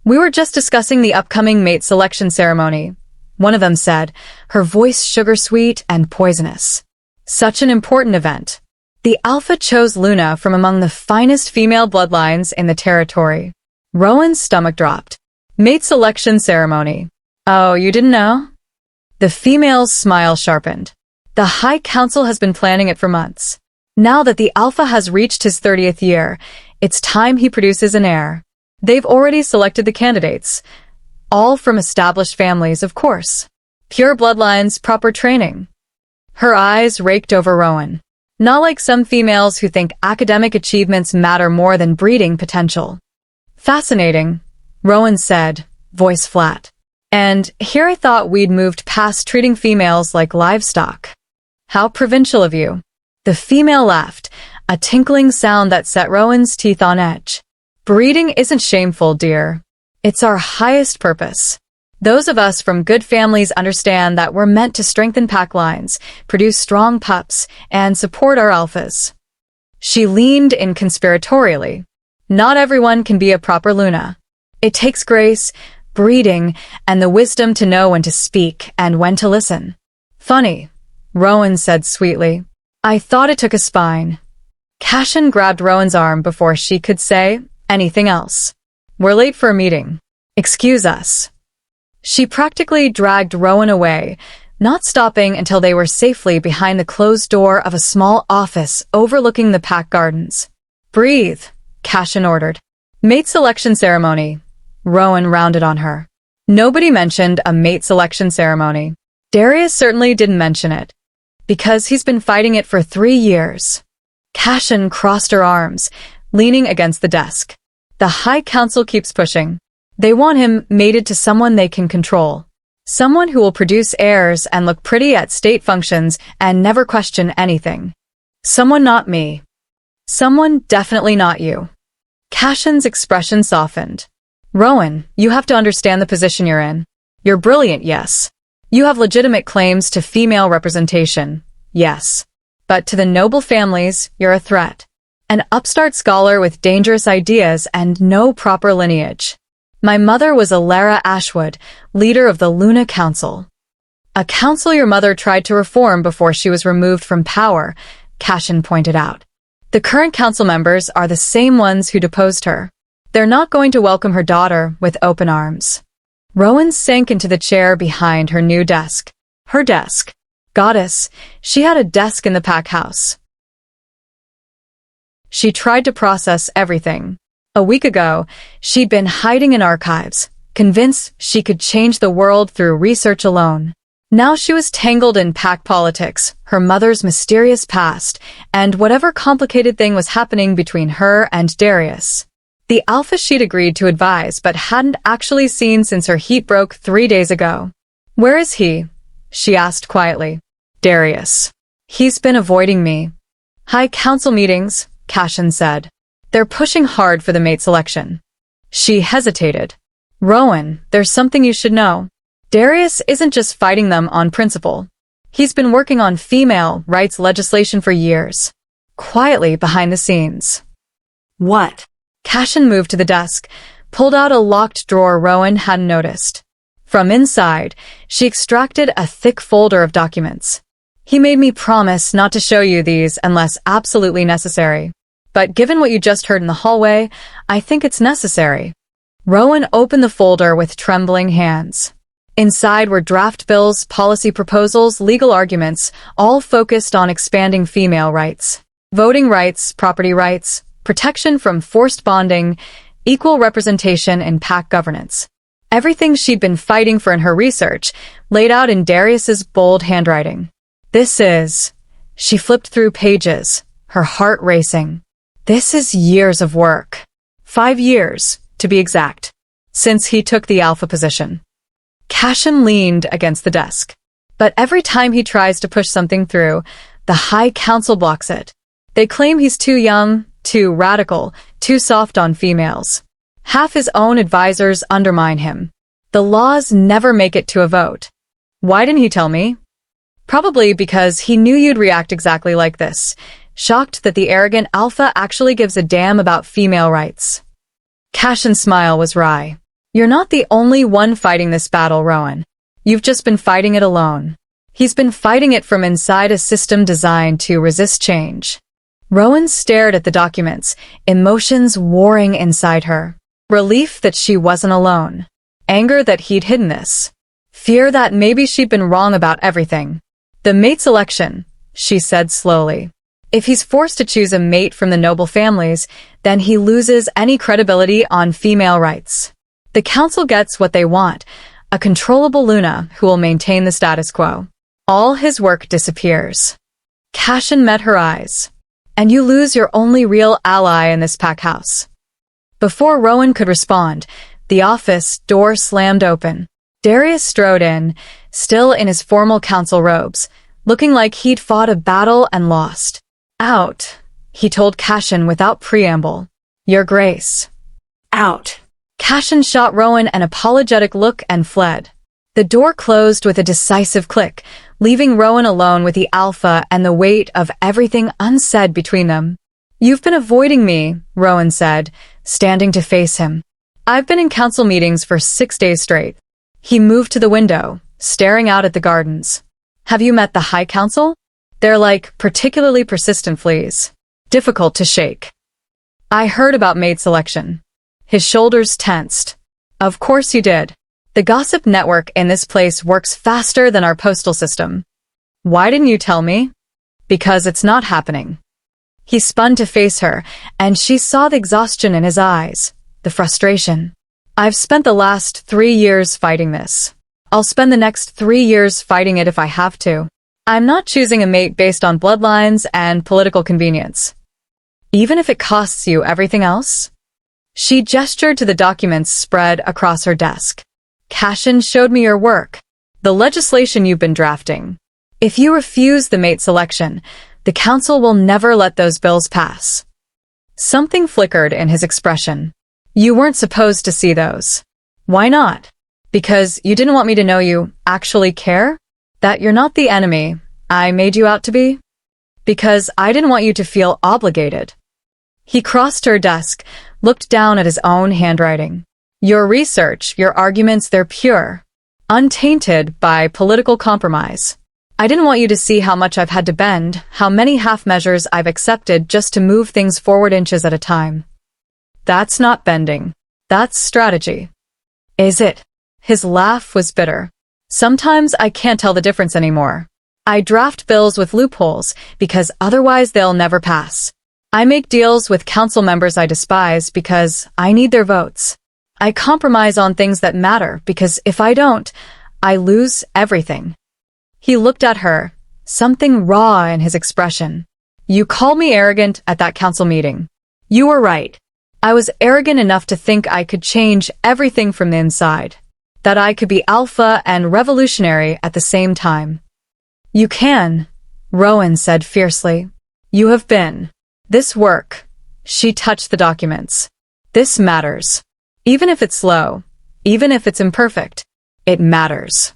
We were just discussing the upcoming mate selection ceremony, one of them said, her voice sugar-sweet and poisonous. Such an important event. The Alpha chose Luna from among the finest female bloodlines in the territory. Rowan's stomach dropped. Mate selection ceremony. Oh, you didn't know? The female's smile sharpened. The High Council has been planning it for months. Now that the Alpha has reached his 30th year, it's time he produces an heir. They've already selected the candidates. All from established families, of course. Pure bloodlines, proper training. Her eyes raked over Rowan. Not like some females who think academic achievements matter more than breeding potential. Fascinating, Rowan said, voice flat. And here I thought we'd moved past treating females like livestock. How provincial of you. The female laughed, a tinkling sound that set Rowan's teeth on edge. Breeding isn't shameful, dear. It's our highest purpose. Those of us from good families understand that we're meant to strengthen pack lines, produce strong pups, and support our alphas. She leaned in conspiratorially. Not everyone can be a proper Luna. It takes grace, breeding, and the wisdom to know when to speak and when to listen. Funny, Rowan said sweetly. I thought it took a spine. Cashin grabbed Rowan's arm before she could say anything else. We're late for a meeting. Excuse us. She practically dragged Rowan away, not stopping until they were safely behind the closed door of a small office overlooking the pack gardens. Breathe, Cashin ordered. Mate selection ceremony. Rowan rounded on her. Nobody mentioned a mate selection ceremony. Darius certainly didn't mention it. Because he's been fighting it for 3 years. Cashin crossed her arms, leaning against the desk. The High Council keeps pushing. They want him mated to someone they can control. Someone who will produce heirs and look pretty at state functions and never question anything. Someone not me. Someone definitely not you. Cashin's expression softened. Rowan, you have to understand the position you're in. You're brilliant, yes. You have legitimate claims to female representation, yes. But to the noble families, you're a threat. An upstart scholar with dangerous ideas and no proper lineage. My mother was Alara Ashwood, leader of the Luna Council. A council your mother tried to reform before she was removed from power, Cashin pointed out. The current council members are the same ones who deposed her. They're not going to welcome her daughter with open arms. Rowan sank into the chair behind her new desk. Her desk. Goddess, she had a desk in the pack house. She tried to process everything. A week ago, she'd been hiding in archives, convinced she could change the world through research alone. Now she was tangled in pack politics, her mother's mysterious past, and whatever complicated thing was happening between her and Darius. The alpha she'd agreed to advise but hadn't actually seen since her heat broke 3 days ago. Where is he? She asked quietly. Darius. He's been avoiding me. High council meetings, Cashin said. They're pushing hard for the mate selection. She hesitated. Rowan, there's something you should know. Darius isn't just fighting them on principle. He's been working on female rights legislation for years. Quietly behind the scenes. What? Cashin moved to the desk, pulled out a locked drawer Rowan hadn't noticed. From inside, she extracted a thick folder of documents. He made me promise not to show you these unless absolutely necessary. But given what you just heard in the hallway, I think it's necessary. Rowan opened the folder with trembling hands. Inside were draft bills, policy proposals, legal arguments, all focused on expanding female rights. Voting rights, property rights, protection from forced bonding, equal representation in pack governance. Everything she'd been fighting for in her research, laid out in Darius's bold handwriting. This is... She flipped through pages, her heart racing. This is years of work. 5 years, to be exact, since he took the alpha position. Cashin leaned against the desk. But every time he tries to push something through, the High Council blocks it. They claim he's too young, too radical, too soft on females. Half his own advisors undermine him. The laws never make it to a vote. Why didn't he tell me? Probably because he knew you'd react exactly like this, shocked that the arrogant alpha actually gives a damn about female rights. Cashin's smile was wry. You're not the only one fighting this battle, Rowan. You've just been fighting it alone. He's been fighting it from inside a system designed to resist change. Rowan stared at the documents, emotions warring inside her. Relief that she wasn't alone. Anger that he'd hidden this. Fear that maybe she'd been wrong about everything. The mate selection, she said slowly. If he's forced to choose a mate from the noble families, then he loses any credibility on female rights. The council gets what they want, a controllable Luna who will maintain the status quo. All his work disappears. Cashin met her eyes. And you lose your only real ally in this pack house. Before Rowan could respond, the office door slammed open. Darius strode in, still in his formal council robes, looking like he'd fought a battle and lost. Out, he told Cashin without preamble. Your Grace. Out. Cashin shot Rowan an apologetic look and fled. The door closed with a decisive click, leaving Rowan alone with the alpha and the weight of everything unsaid between them. You've been avoiding me, Rowan said, standing to face him. I've been in council meetings for 6 days straight. He moved to the window, staring out at the gardens. Have you met the High Council? They're like particularly persistent fleas. Difficult to shake. I heard about maid selection. His shoulders tensed. Of course you did. The gossip network in this place works faster than our postal system. Why didn't you tell me? Because it's not happening. He spun to face her, and she saw the exhaustion in his eyes, the frustration. I've spent the last 3 years fighting this. I'll spend the next 3 years fighting it if I have to. I'm not choosing a mate based on bloodlines and political convenience. Even if it costs you everything else? She gestured to the documents spread across her desk. Cashin showed me your work, the legislation you've been drafting. If you refuse the mate selection, the council will never let those bills pass. Something flickered in his expression. You weren't supposed to see those. Why not? Because you didn't want me to know you actually care? That you're not the enemy I made you out to be? Because I didn't want you to feel obligated. He crossed her desk, looked down at his own handwriting. Your research, your arguments, they're pure, untainted by political compromise. I didn't want you to see how much I've had to bend, how many half measures I've accepted just to move things forward inches at a time. That's not bending. That's strategy. Is it? His laugh was bitter. Sometimes I can't tell the difference anymore. I draft bills with loopholes because otherwise they'll never pass. I make deals with council members I despise because I need their votes. I compromise on things that matter because if I don't, I lose everything. He looked at her, something raw in his expression. You called me arrogant at that council meeting. You were right. I was arrogant enough to think I could change everything from the inside, that I could be alpha and revolutionary at the same time. You can, Rowan said fiercely. You have been. This work. She touched the documents. This matters. Even if it's slow, even if it's imperfect, it matters.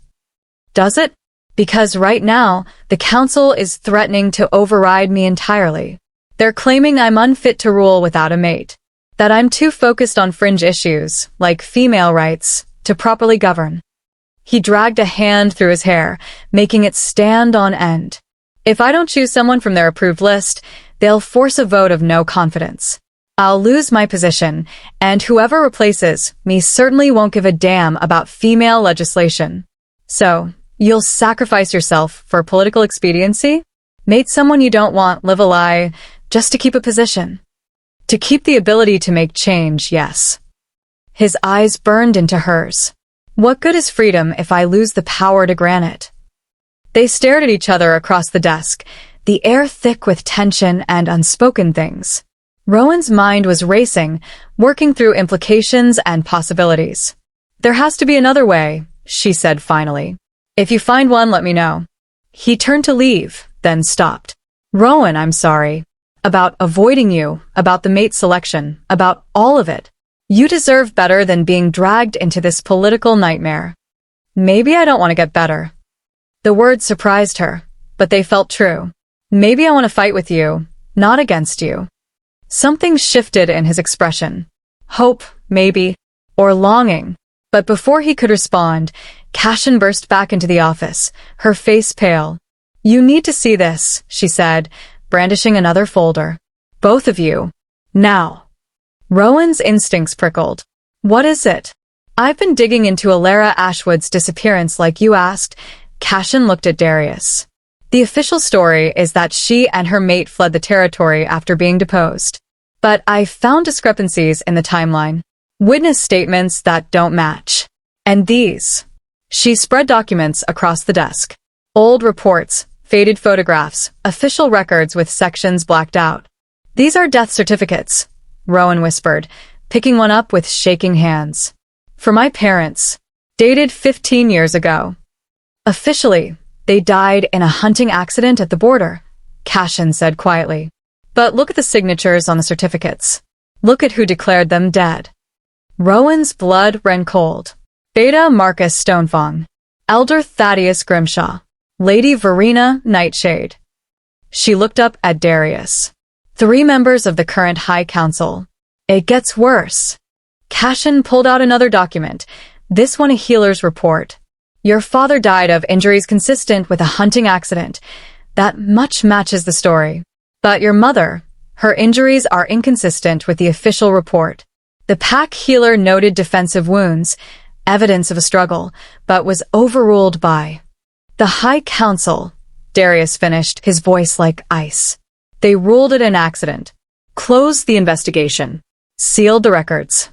Does it? Because right now, the council is threatening to override me entirely. They're claiming I'm unfit to rule without a mate, that I'm too focused on fringe issues, like female rights, to properly govern. He dragged a hand through his hair, making it stand on end. If I don't choose someone from their approved list, they'll force a vote of no confidence. I'll lose my position, and whoever replaces me certainly won't give a damn about female legislation. So, you'll sacrifice yourself for political expediency? Mate someone you don't want live a lie just to keep a position. To keep the ability to make change, yes. His eyes burned into hers. What good is freedom if I lose the power to grant it? They stared at each other across the desk, the air thick with tension and unspoken things. Rowan's mind was racing, working through implications and possibilities. There has to be another way, she said finally. If you find one, let me know. He turned to leave, then stopped. Rowan, I'm sorry. About avoiding you, about the mate selection, about all of it. You deserve better than being dragged into this political nightmare. Maybe I don't want to get better. The words surprised her, but they felt true. Maybe I want to fight with you, not against you. Something shifted in his expression. Hope, maybe, or longing. But before he could respond, Cashin burst back into the office, her face pale. You need to see this, she said, brandishing another folder. Both of you. Now. Rowan's instincts prickled. What is it? I've been digging into Alara Ashwood's disappearance like you asked. Cashin looked at Darius. The official story is that she and her mate fled the territory after being deposed. But I found discrepancies in the timeline. Witness statements that don't match. And these. She spread documents across the desk. Old reports, faded photographs, official records with sections blacked out. These are death certificates, Rowan whispered, picking one up with shaking hands. For my parents. Dated 15 years ago. Officially, they died in a hunting accident at the border, Cashin said quietly. But look at the signatures on the certificates. Look at who declared them dead. Rowan's blood ran cold. Beta Marcus Stonefang. Elder Thaddeus Grimshaw. Lady Verena Nightshade. She looked up at Darius. 3 members of the current High Council. It gets worse. Cashin pulled out another document, this one a healer's report. Your father died of injuries consistent with a hunting accident. That much matches the story. But your mother, her injuries are inconsistent with the official report. The pack healer noted defensive wounds, evidence of a struggle, but was overruled by the High Council. Darius finished, his voice like ice. They ruled it an accident. Closed the investigation. Sealed the records.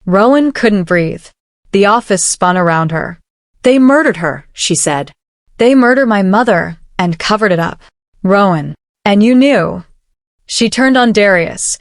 Rowan couldn't breathe. The office spun around her. They murdered her, she said. They murdered my mother and covered it up. Rowan. And you knew. She turned on Darius,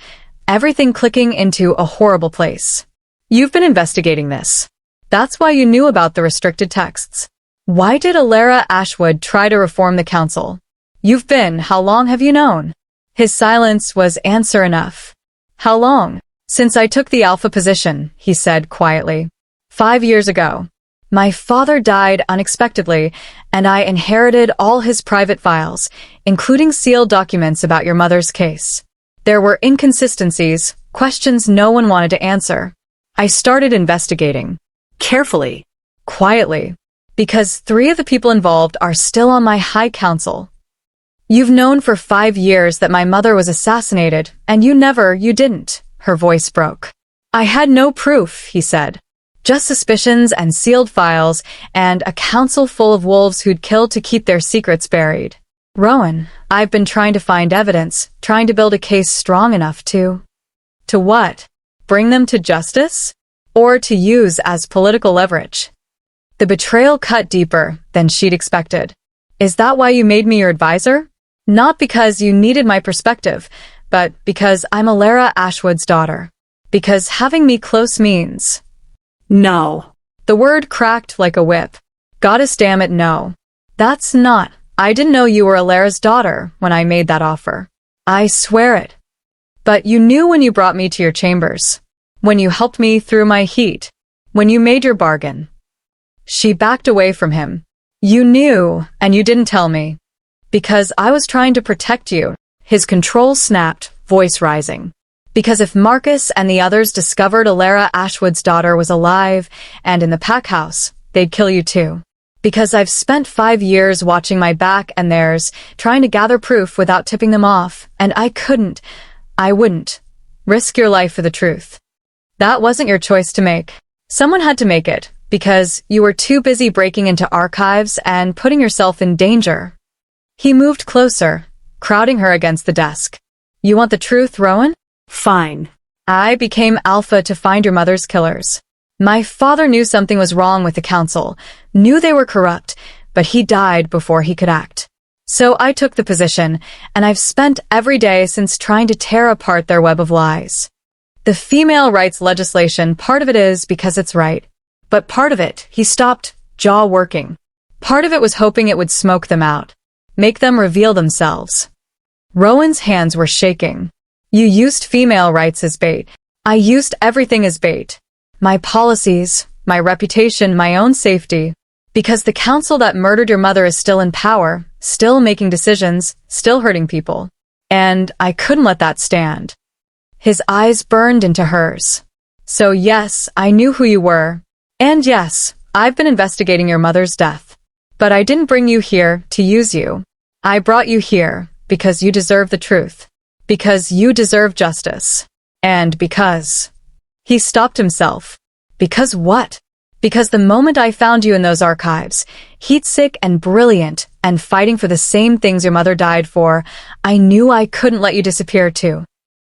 everything clicking into a horrible place. You've been investigating this. That's why you knew about the restricted texts. Why did Alara Ashwood try to reform the council? You've been, how long have you known? His silence was answer enough. How long? Since I took the alpha position, he said quietly. 5 years ago. My father died unexpectedly, and I inherited all his private files, including sealed documents about your mother's case. There were inconsistencies, questions no one wanted to answer. I started investigating. Carefully. Quietly. Because 3 of the people involved are still on my high council. You've known for 5 years that my mother was assassinated, and you didn't. Her voice broke. I had no proof, he said. Just suspicions and sealed files, and a council full of wolves who'd killed to keep their secrets buried. Rowan, I've been trying to find evidence, trying to build a case strong enough to... To what? Bring them to justice? Or to use as political leverage? The betrayal cut deeper than she'd expected. Is that why you made me your advisor? Not because you needed my perspective, but because I'm Alara Ashwood's daughter. Because having me close means... No. The word cracked like a whip. Goddess damn it, no. That's not... I didn't know you were Alara's daughter when I made that offer. I swear it. But you knew when you brought me to your chambers. When you helped me through my heat. When you made your bargain. She backed away from him. You knew, and you didn't tell me. Because I was trying to protect you. His control snapped, voice rising. Because if Marcus and the others discovered Alara Ashwood's daughter was alive and in the pack house, they'd kill you too. Because I've spent 5 years watching my back and theirs, trying to gather proof without tipping them off, and I wouldn't risk your life for the truth. That wasn't your choice to make. Someone had to make it, because you were too busy breaking into archives and putting yourself in danger. He moved closer, crowding her against the desk. You want the truth, Rowan? Fine. I became alpha to find your mother's killers. My father knew something was wrong with the council, knew they were corrupt, but he died before he could act. So I took the position, and I've spent every day since trying to tear apart their web of lies. The female rights legislation, part of it is because it's right. But part of it, he stopped, jaw working. Part of it was hoping it would smoke them out. Make them reveal themselves. Rowan's hands were shaking. You used female rights as bait. I used everything as bait. My policies, my reputation, my own safety. Because the council that murdered your mother is still in power, still making decisions, still hurting people. And I couldn't let that stand. His eyes burned into hers. So yes, I knew who you were. And yes, I've been investigating your mother's death. But I didn't bring you here to use you. I brought you here because you deserve the truth. Because you deserve justice. And because... He stopped himself. Because what? Because the moment I found you in those archives, heat-sick and brilliant, and fighting for the same things your mother died for, I knew I couldn't let you disappear too.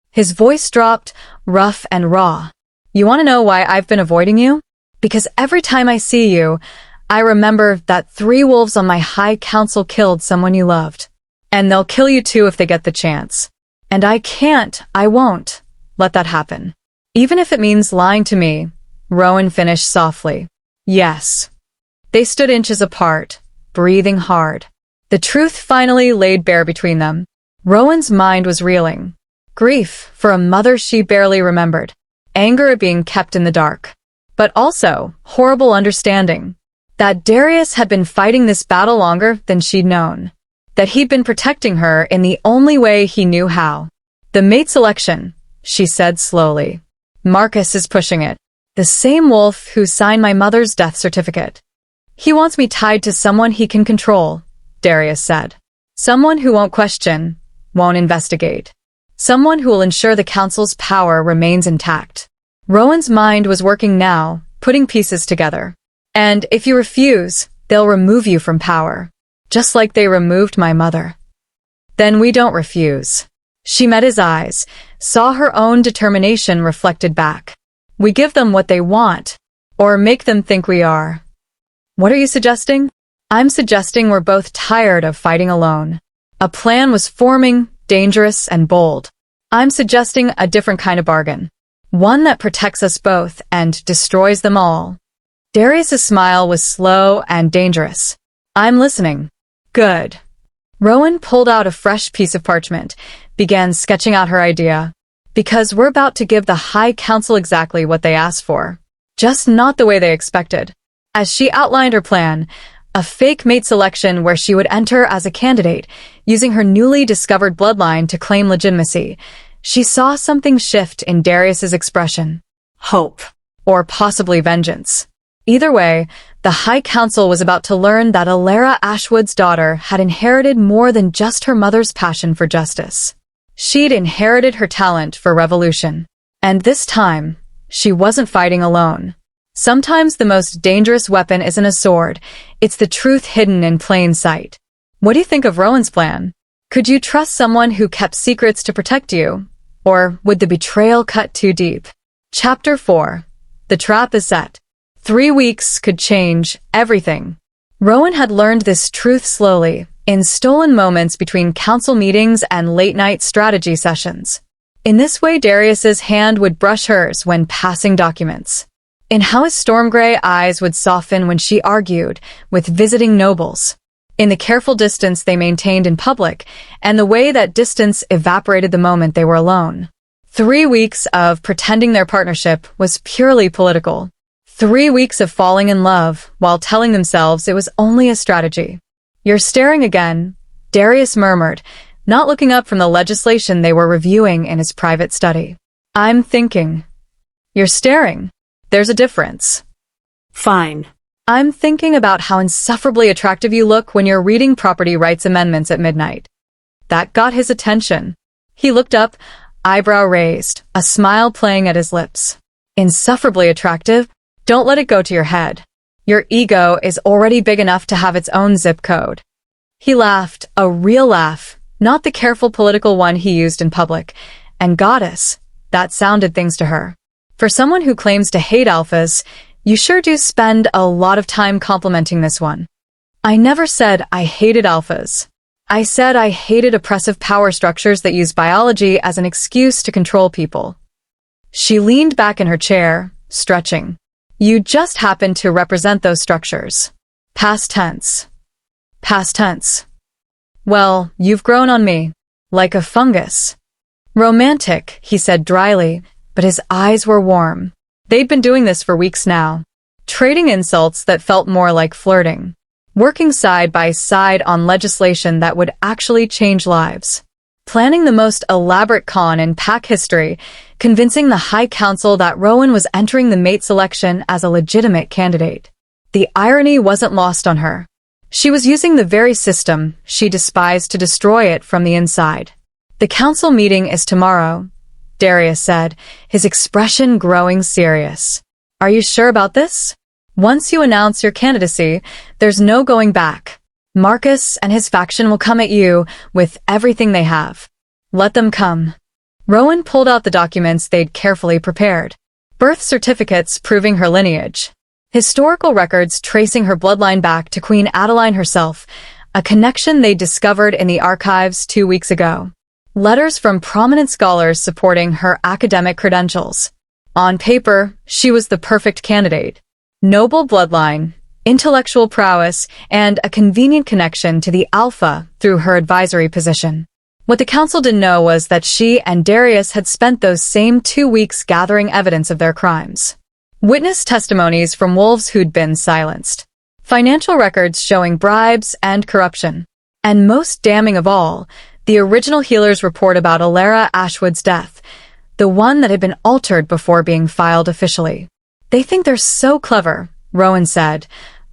His voice dropped, rough and raw. You want to know why I've been avoiding you? Because every time I see you, I remember that 3 wolves on my high council killed someone you loved. And they'll kill you too if they get the chance. And I won't let that happen. Even if it means lying to me, Rowan finished softly. Yes. They stood inches apart, breathing hard. The truth finally laid bare between them. Rowan's mind was reeling. Grief for a mother she barely remembered. Anger at being kept in the dark. But also, horrible understanding. That Darius had been fighting this battle longer than she'd known. That he'd been protecting her in the only way he knew how. The mate selection, she said slowly. Marcus is pushing it. The same wolf who signed my mother's death certificate. He wants me tied to someone he can control, Darius said. Someone who won't question, won't investigate. Someone who will ensure the council's power remains intact. Rowan's mind was working now, putting pieces together. And if you refuse, they'll remove you from power. Just like they removed my mother. Then we don't refuse. She met his eyes, saw her own determination reflected back. We give them what they want, or make them think we are. What are you suggesting? I'm suggesting we're both tired of fighting alone. A plan was forming, dangerous and bold. I'm suggesting a different kind of bargain. One that protects us both and destroys them all. Darius's smile was slow and dangerous. I'm listening. Good. Rowan pulled out a fresh piece of parchment, began sketching out her idea. Because we're about to give the High Council exactly what they asked for. Just not the way they expected. As she outlined her plan, a fake mate selection where she would enter as a candidate, using her newly discovered bloodline to claim legitimacy, she saw something shift in Darius's expression. Hope. Or possibly vengeance. Either way, the High Council was about to learn that Alara Ashwood's daughter had inherited more than just her mother's passion for justice. She'd inherited her talent for revolution. And this time, she wasn't fighting alone. Sometimes the most dangerous weapon isn't a sword, it's the truth hidden in plain sight. What do you think of Rowan's plan? Could you trust someone who kept secrets to protect you? Or would the betrayal cut too deep? Chapter 4. The trap is set. 3 weeks could change everything. Rowan had learned this truth slowly, in stolen moments between council meetings and late-night strategy sessions. In this way, Darius's hand would brush hers when passing documents. In how his storm-gray eyes would soften when she argued with visiting nobles. In the careful distance they maintained in public, and the way that distance evaporated the moment they were alone. 3 weeks of pretending their partnership was purely political. 3 weeks of falling in love while telling themselves it was only a strategy. "You're staring again," Darius murmured, not looking up from the legislation they were reviewing in his private study. "I'm thinking." "You're staring. There's a difference." Fine. "I'm thinking about how insufferably attractive you look when you're reading property rights amendments at midnight." That got his attention. He looked up, eyebrow raised, a smile playing at his lips. "Insufferably attractive? Don't let it go to your head. Your ego is already big enough to have its own zip code." He laughed, a real laugh, not the careful political one he used in public. And goddess, that sounded things to her. For someone who claims to hate alphas, you sure do spend a lot of time complimenting this one. "I never said I hated alphas. I said I hated oppressive power structures that use biology as an excuse to control people." She leaned back in her chair, stretching. "You just happen to represent those structures." Past tense. Past tense. "Well, you've grown on me. Like a fungus." "Romantic," he said dryly, but his eyes were warm. They'd been doing this for weeks now. Trading insults that felt more like flirting. Working side by side on legislation that would actually change lives. Planning the most elaborate con in pack history, convincing the High Council that Rowan was entering the mate selection as a legitimate candidate. The irony wasn't lost on her. She was using the very system she despised to destroy it from the inside. "The council meeting is tomorrow," Darius said, his expression growing serious. "Are you sure about this? Once you announce your candidacy, there's no going back. Marcus and his faction will come at you with everything they have. Let them come." Rowan pulled out the documents they'd carefully prepared. Birth certificates proving her lineage. Historical records tracing her bloodline back to Queen Adeline herself, a connection they discovered in the archives 2 weeks ago. Letters from prominent scholars supporting her academic credentials. On paper, she was the perfect candidate. Noble bloodline, intellectual prowess, and a convenient connection to the Alpha through her advisory position. What the council didn't know was that she and Darius had spent those same 2 weeks gathering evidence of their crimes. Witness testimonies from wolves who'd been silenced. Financial records showing bribes and corruption. And most damning of all, the original healer's report about Alara Ashwood's death, the one that had been altered before being filed officially. "They think they're so clever," Rowan said,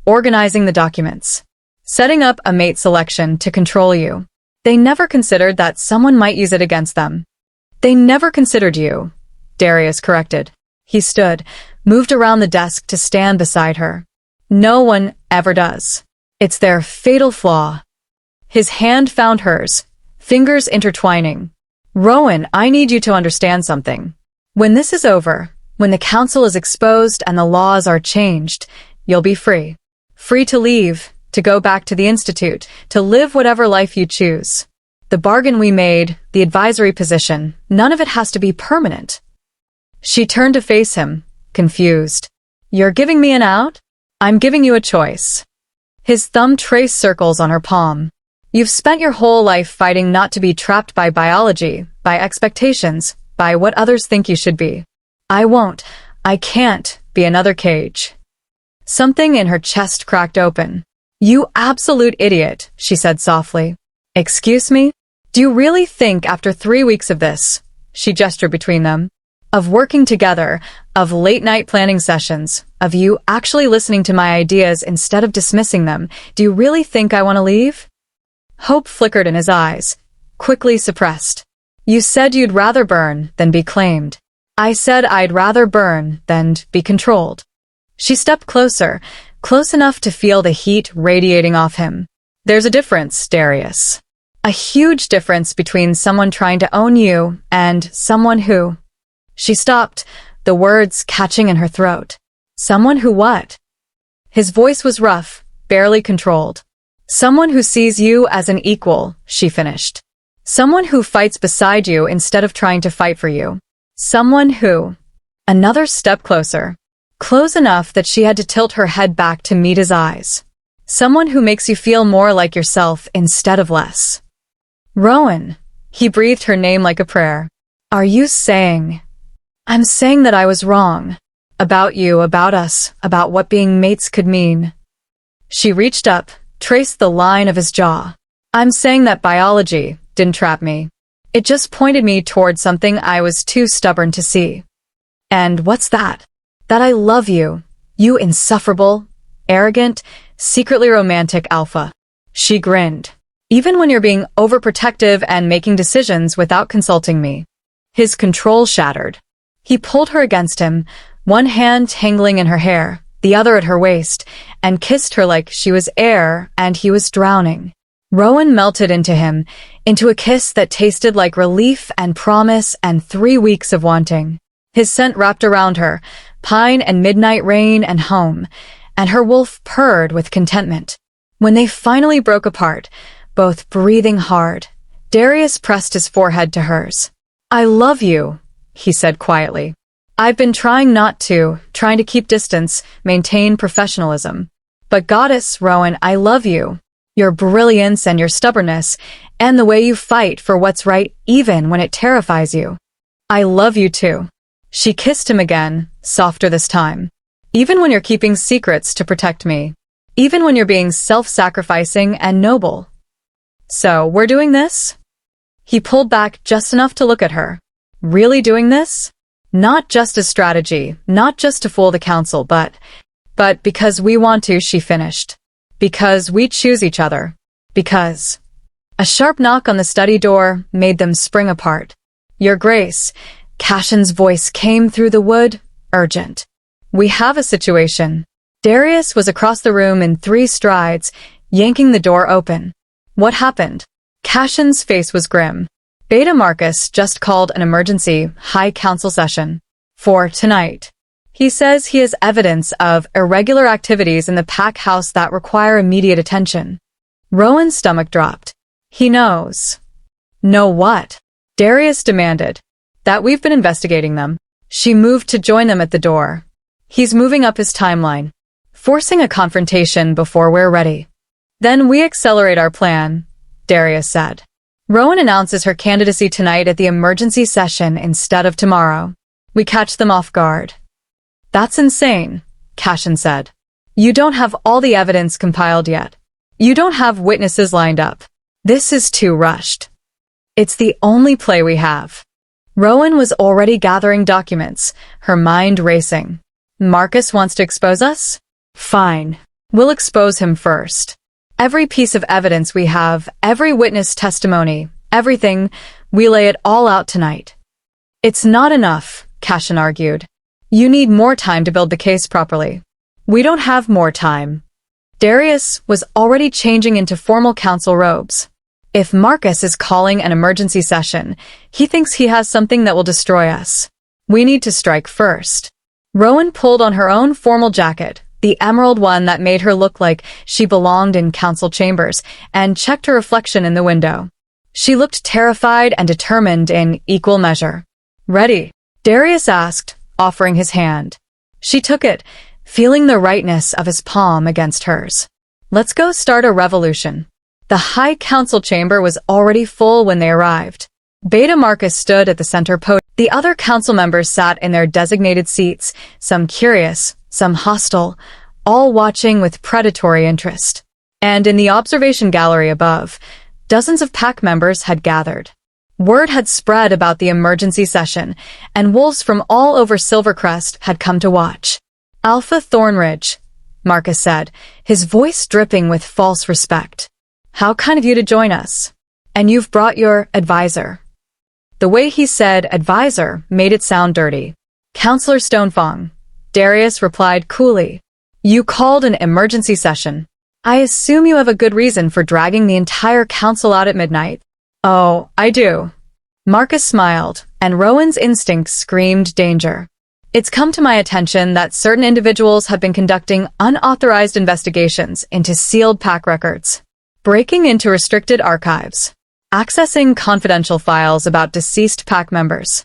organizing the documents. "Setting up a mate selection to control you. They never considered that someone might use it against them." "They never considered you," Darius corrected. He stood, moved around the desk to stand beside her. "No one ever does. It's their fatal flaw." His hand found hers, fingers intertwining. "Rowan, I need you to understand something. When this is over, when the council is exposed and the laws are changed, you'll be free. Free to leave, to go back to the Institute, to live whatever life you choose. The bargain we made, the advisory position, none of it has to be permanent." She turned to face him, confused. "You're giving me an out? I'm giving you a choice." His thumb traced circles on her palm. "You've spent your whole life fighting not to be trapped by biology, by expectations, by what others think you should be. I can't be another cage." Something in her chest cracked open. "You absolute idiot," she said softly. "Excuse me? Do you really think after 3 weeks of this?" She gestured between them. of working together, of late-night planning sessions, of you actually listening to my ideas instead of dismissing them. Do you really think I want to leave? Hope flickered in his eyes, quickly suppressed. You said you'd rather burn than be claimed. I said I'd rather burn than be controlled. She stepped closer, close enough to feel the heat radiating off him. There's a difference, Darius. A huge difference between someone trying to own you and someone who... She stopped, the words catching in her throat. Someone who what? His voice was rough, barely controlled. Someone who sees you as an equal, she finished. Someone who fights beside you instead of trying to fight for you. Someone who... Another step closer. Close enough that she had to tilt her head back to meet his eyes. Someone who makes you feel more like yourself instead of less. Rowan. He breathed her name like a prayer. Are you saying... I'm saying that I was wrong. About you, about us, about what being mates could mean. She reached up, traced the line of his jaw. I'm saying that biology didn't trap me. It just pointed me toward something I was too stubborn to see. And what's that? That I love you. You insufferable, arrogant, secretly romantic alpha. She grinned. Even when you're being overprotective and making decisions without consulting me. His control shattered. He pulled her against him, one hand tangling in her hair, the other at her waist, and kissed her like she was air and he was drowning. Rowan melted into him, into a kiss that tasted like relief and promise and 3 weeks of wanting. His scent wrapped around her, pine and midnight rain and home, and her wolf purred with contentment. When they finally broke apart, both breathing hard, Darius pressed his forehead to hers. I love you, he said quietly. I've been trying not to, trying to keep distance, maintain professionalism. But Goddess, Rowan, I love you. Your brilliance and your stubbornness, and the way you fight for what's right even when it terrifies you. I love you too. She kissed him again, softer this time. Even when you're keeping secrets to protect me. Even when you're being self-sacrificing and noble. So, we're doing this? He pulled back just enough to look at her. Really doing this? Not just as strategy, not just to fool the council, but because we want to, she finished. Because we choose each other. Because... A sharp knock on the study door made them spring apart. Your Grace, Cashin's voice came through the wood, urgent. We have a situation. Darius was across the room in 3 strides, yanking the door open. What happened? Cashin's face was grim. Beta Marcus just called an emergency High Council session. For tonight. He says he has evidence of irregular activities in the pack house that require immediate attention. Rowan's stomach dropped. He knows. Know what? Darius demanded. That we've been investigating them. She moved to join them at the door. He's moving up his timeline. Forcing a confrontation before we're ready. Then we accelerate our plan, Darius said. Rowan announces her candidacy tonight at the emergency session instead of tomorrow. We catch them off guard. That's insane, Cashin said. You don't have all the evidence compiled yet. You don't have witnesses lined up. This is too rushed. It's the only play we have. Rowan was already gathering documents, her mind racing. Marcus wants to expose us? Fine. We'll expose him first. Every piece of evidence we have, every witness testimony, everything, we lay it all out tonight. It's not enough, Cashin argued. You need more time to build the case properly. We don't have more time. Darius was already changing into formal council robes. If Marcus is calling an emergency session, he thinks he has something that will destroy us. We need to strike first. Rowan pulled on her own formal jacket, the emerald one that made her look like she belonged in council chambers, and checked her reflection in the window. She looked terrified and determined in equal measure. Ready? Darius asked, offering his hand. She took it, feeling the rightness of his palm against hers. Let's go start a revolution. The High Council chamber was already full when they arrived. Beta Marcus stood at the center podium. The other council members sat in their designated seats, some curious, some hostile, all watching with predatory interest. And in the observation gallery above, dozens of pack members had gathered. Word had spread about the emergency session, and wolves from all over Silvercrest had come to watch. Alpha Thornridge, Marcus said, his voice dripping with false respect. How kind of you to join us. And you've brought your advisor. The way he said advisor made it sound dirty. Counselor Stonefang, Darius replied coolly. You called an emergency session. I assume you have a good reason for dragging the entire council out at midnight. Oh, I do. Marcus smiled, and Rowan's instincts screamed danger. It's come to my attention that certain individuals have been conducting unauthorized investigations into sealed pack records, breaking into restricted archives, accessing confidential files about deceased pack members.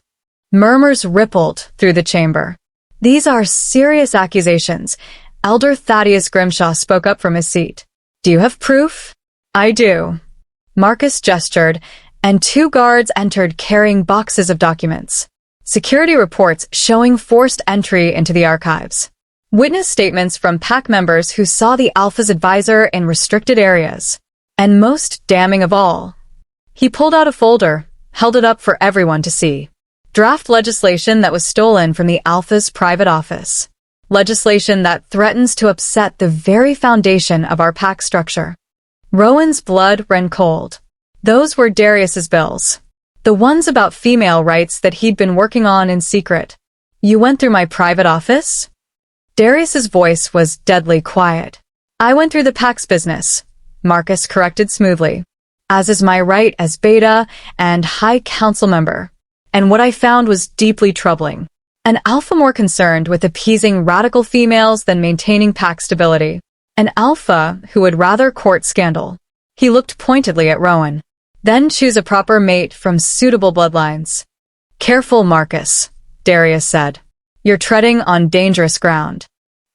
Murmurs rippled through the chamber. These are serious accusations. Elder Thaddeus Grimshaw spoke up from his seat. Do you have proof? I do. Marcus gestured, and 2 guards entered carrying boxes of documents. Security reports showing forced entry into the archives. Witness statements from pack members who saw the Alpha's advisor in restricted areas. And most damning of all, he pulled out a folder, held it up for everyone to see. Draft legislation that was stolen from the Alpha's private office. Legislation that threatens to upset the very foundation of our pack structure. Rowan's blood ran cold. Those were Darius's bills. The ones about female rights that he'd been working on in secret. You went through my private office? Darius's voice was deadly quiet. I went through the pack's business, Marcus corrected smoothly, as is my right as Beta and High Council member. And what I found was deeply troubling. An Alpha more concerned with appeasing radical females than maintaining pack stability. An Alpha who would rather court scandal. He looked pointedly at Rowan. Then choose a proper mate from suitable bloodlines. Careful, Marcus, Darius said. You're treading on dangerous ground.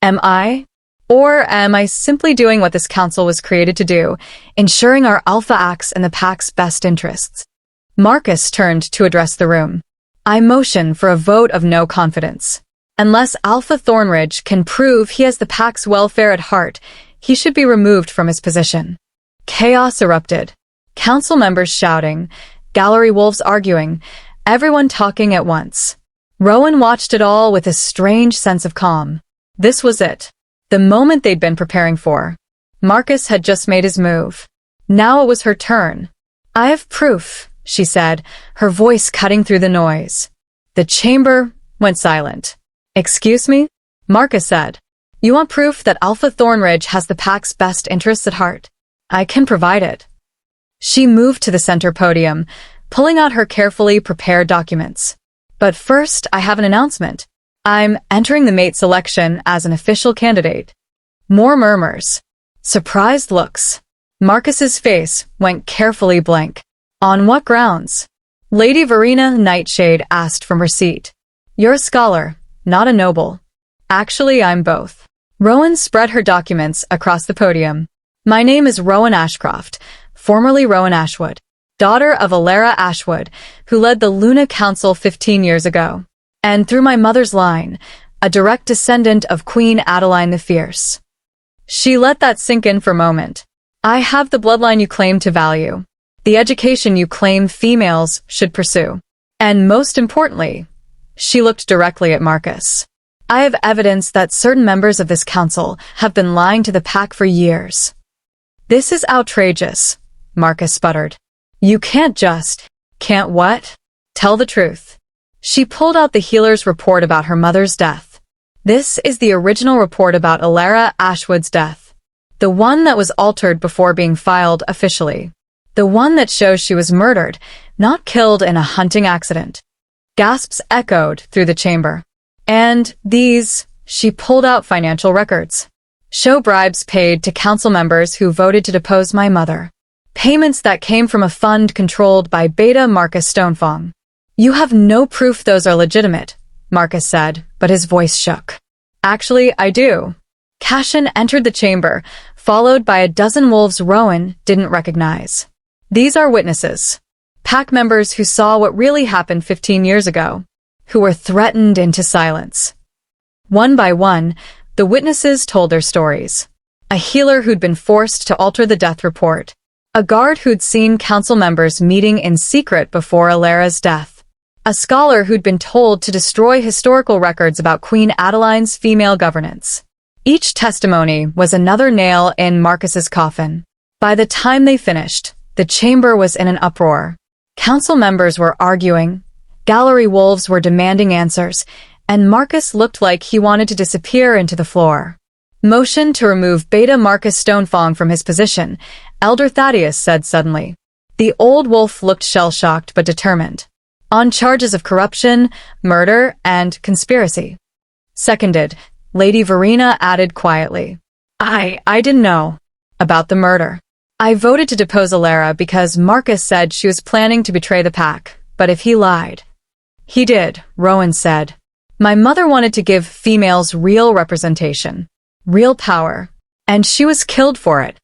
Am I? Or am I simply doing what this council was created to do, ensuring our Alpha acts in the pack's best interests? Marcus turned to address the room. I motion for a vote of no confidence. Unless Alpha Thornridge can prove he has the pack's welfare at heart, he should be removed from his position. Chaos erupted. Council members shouting, gallery wolves arguing, everyone talking at once. Rowan watched it all with a strange sense of calm. This was it. The moment they'd been preparing for. Marcus had just made his move. Now it was her turn. I have proof, she said, her voice cutting through the noise. The chamber went silent. Excuse me? Marcus said. You want proof that Alpha Thornridge has the pack's best interests at heart? I can provide it. She moved to the center podium, pulling out her carefully prepared documents. But first, I have an announcement. I'm entering the mate selection as an official candidate. More murmurs. Surprised looks. Marcus's face went carefully blank. On what grounds? Lady Verena Nightshade asked from her seat. You're a scholar, not a noble. Actually, I'm both. Rowan spread her documents across the podium. My name is Rowan Ashcroft, formerly Rowan Ashwood, daughter of Alara Ashwood, who led the Luna Council 15 years ago. And through my mother's line, a direct descendant of Queen Adeline the Fierce. She let that sink in for a moment. I have the bloodline you claim to value, the education you claim females should pursue. And most importantly, she looked directly at Marcus. I have evidence that certain members of this council have been lying to the pack for years. This is outrageous, Marcus sputtered. You can't what? Tell the truth. She pulled out the healer's report about her mother's death. This is the original report about Alara Ashwood's death. The one that was altered before being filed officially. The one that shows she was murdered, not killed in a hunting accident. Gasps echoed through the chamber. And these, she pulled out financial records. Show bribes paid to council members who voted to depose my mother. Payments that came from a fund controlled by Beta Marcus Stonefang. You have no proof those are legitimate, Marcus said, but his voice shook. Actually, I do. Cashin entered the chamber, followed by a dozen wolves Rowan didn't recognize. These are witnesses. Pack members who saw what really happened 15 years ago, who were threatened into silence. One by one, the witnesses told their stories. A healer who'd been forced to alter the death report. A guard who'd seen council members meeting in secret before Alara's death. A scholar who'd been told to destroy historical records about Queen Adeline's female governance. Each testimony was another nail in Marcus's coffin. By the time they finished, the chamber was in an uproar. Council members were arguing, gallery wolves were demanding answers, and Marcus looked like he wanted to disappear into the floor. Motion to remove Beta Marcus Stonefang from his position, Elder Thaddeus said suddenly. The old wolf looked shell-shocked but determined. On charges of corruption, murder, and conspiracy. Seconded, Lady Verena added quietly. I didn't know about the murder. I voted to depose Alara because Marcus said she was planning to betray the pack, but if he lied. He did, Rowan said. My mother wanted to give females real representation. Real power, and she was killed for it.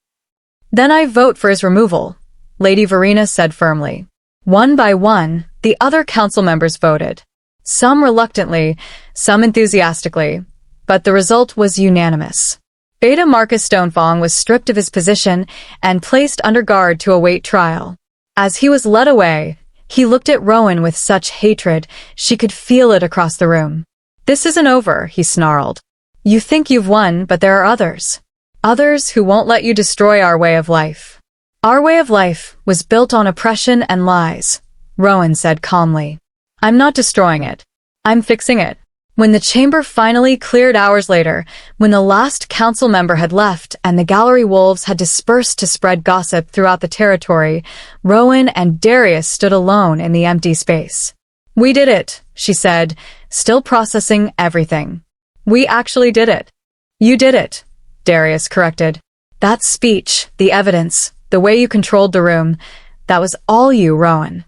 Then I vote for his removal, Lady Verena said firmly. One by one, the other council members voted. Some reluctantly, some enthusiastically, but the result was unanimous. Beta Marcus Stonefang was stripped of his position and placed under guard to await trial. As he was led away, he looked at Rowan with such hatred she could feel it across the room. This isn't over, he snarled. You think you've won, but there are others. Others who won't let you destroy our way of life. Our way of life was built on oppression and lies, Rowan said calmly. I'm not destroying it. I'm fixing it. When the chamber finally cleared hours later, when the last council member had left and the gallery wolves had dispersed to spread gossip throughout the territory, Rowan and Darius stood alone in the empty space. We did it, she said, still processing everything. We actually did it. You did it, Darius corrected. That speech, the evidence, the way you controlled the room, that was all you, Rowan.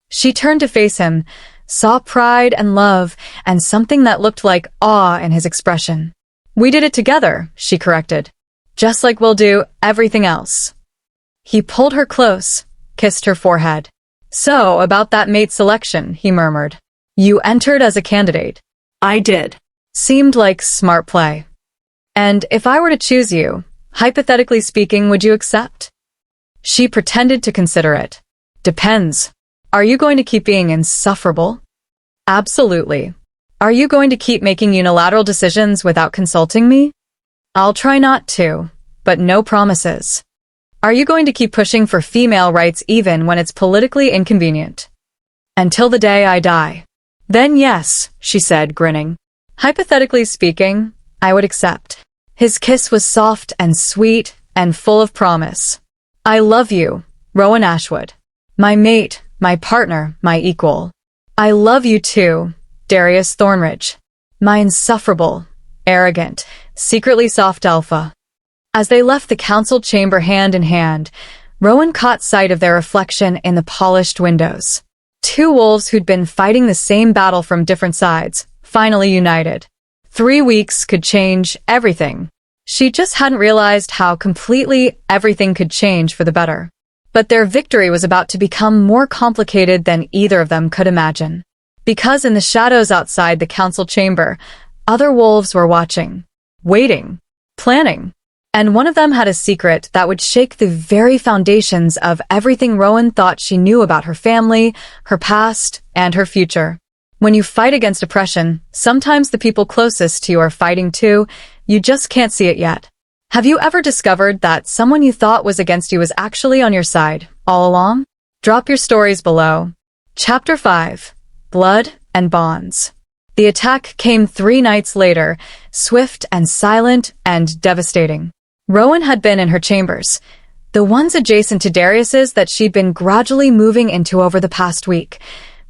She turned to face him, saw pride and love, and something that looked like awe in his expression. We did it together, she corrected. Just like we'll do everything else. He pulled her close, kissed her forehead. So, about that mate selection, he murmured. You entered as a candidate. I did. Seemed like smart play. And if I were to choose you, hypothetically speaking, would you accept? She pretended to consider it. Depends. Are you going to keep being insufferable? Absolutely. Are you going to keep making unilateral decisions without consulting me? I'll try not to, but no promises. Are you going to keep pushing for female rights even when it's politically inconvenient? Until the day I die. Then yes, she said, grinning. Hypothetically speaking, I would accept. His kiss was soft and sweet and full of promise. I love you, Rowan Ashwood. My mate, my partner, my equal. I love you too, Darius Thornridge. My insufferable, arrogant, secretly soft alpha. As they left the council chamber hand in hand, Rowan caught sight of their reflection in the polished windows. Two wolves who'd been fighting the same battle from different sides, finally united. 3 weeks could change everything. She just hadn't realized how completely everything could change for the better. But their victory was about to become more complicated than either of them could imagine. Because in the shadows outside the council chamber, other wolves were watching, waiting, planning. And one of them had a secret that would shake the very foundations of everything Rowan thought she knew about her family, her past, and her future. When you fight against oppression, sometimes the people closest to you are fighting too. You just can't see it yet. Have you ever discovered that someone you thought was against you was actually on your side, all along? Drop your stories below. Chapter 5. Blood and Bonds. The attack came 3 nights later, swift and silent and devastating. Rowan had been in her chambers, the ones adjacent to Darius's that she'd been gradually moving into over the past week,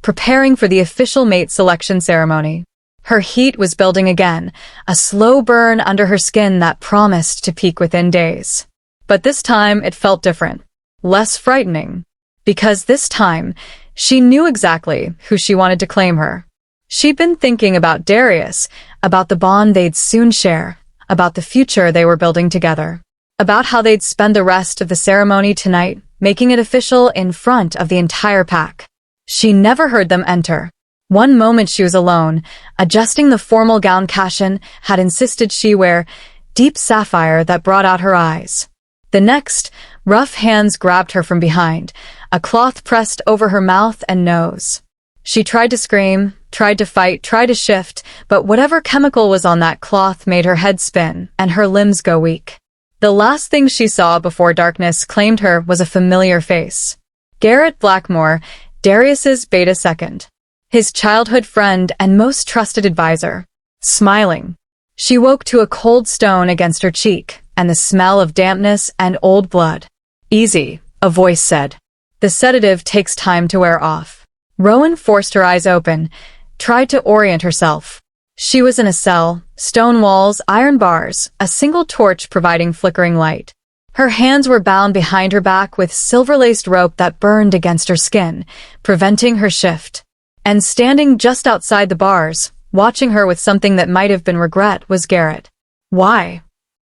preparing for the official mate selection ceremony. Her heat was building again, a slow burn under her skin that promised to peak within days. But this time it felt different, less frightening, because this time she knew exactly who she wanted to claim her. She'd been thinking about Darius, about the bond they'd soon share, about the future they were building together, about how they'd spend the rest of the ceremony tonight, making it official in front of the entire pack. She never heard them enter. One moment she was alone, adjusting the formal gown Cashin had insisted she wear, deep sapphire that brought out her eyes. The next, Rough hands grabbed her from behind, a cloth pressed over her mouth and nose. She tried to scream, tried to fight, tried to shift, but whatever chemical was on that cloth made her head spin and her limbs go weak. The last thing she saw before darkness claimed her was a familiar face. Garrett Blackmore, Darius's beta second. His childhood friend and most trusted advisor. Smiling. She woke to a cold stone against her cheek and the smell of dampness and old blood. Easy, a voice said. The sedative takes time to wear off. Rowan forced her eyes open, tried to orient herself. She was in a cell, stone walls, iron bars, a single torch providing flickering light. Her hands were bound behind her back with silver-laced rope that burned against her skin, preventing her shift. And standing just outside the bars, watching her with something that might have been regret, was Garrett. Why?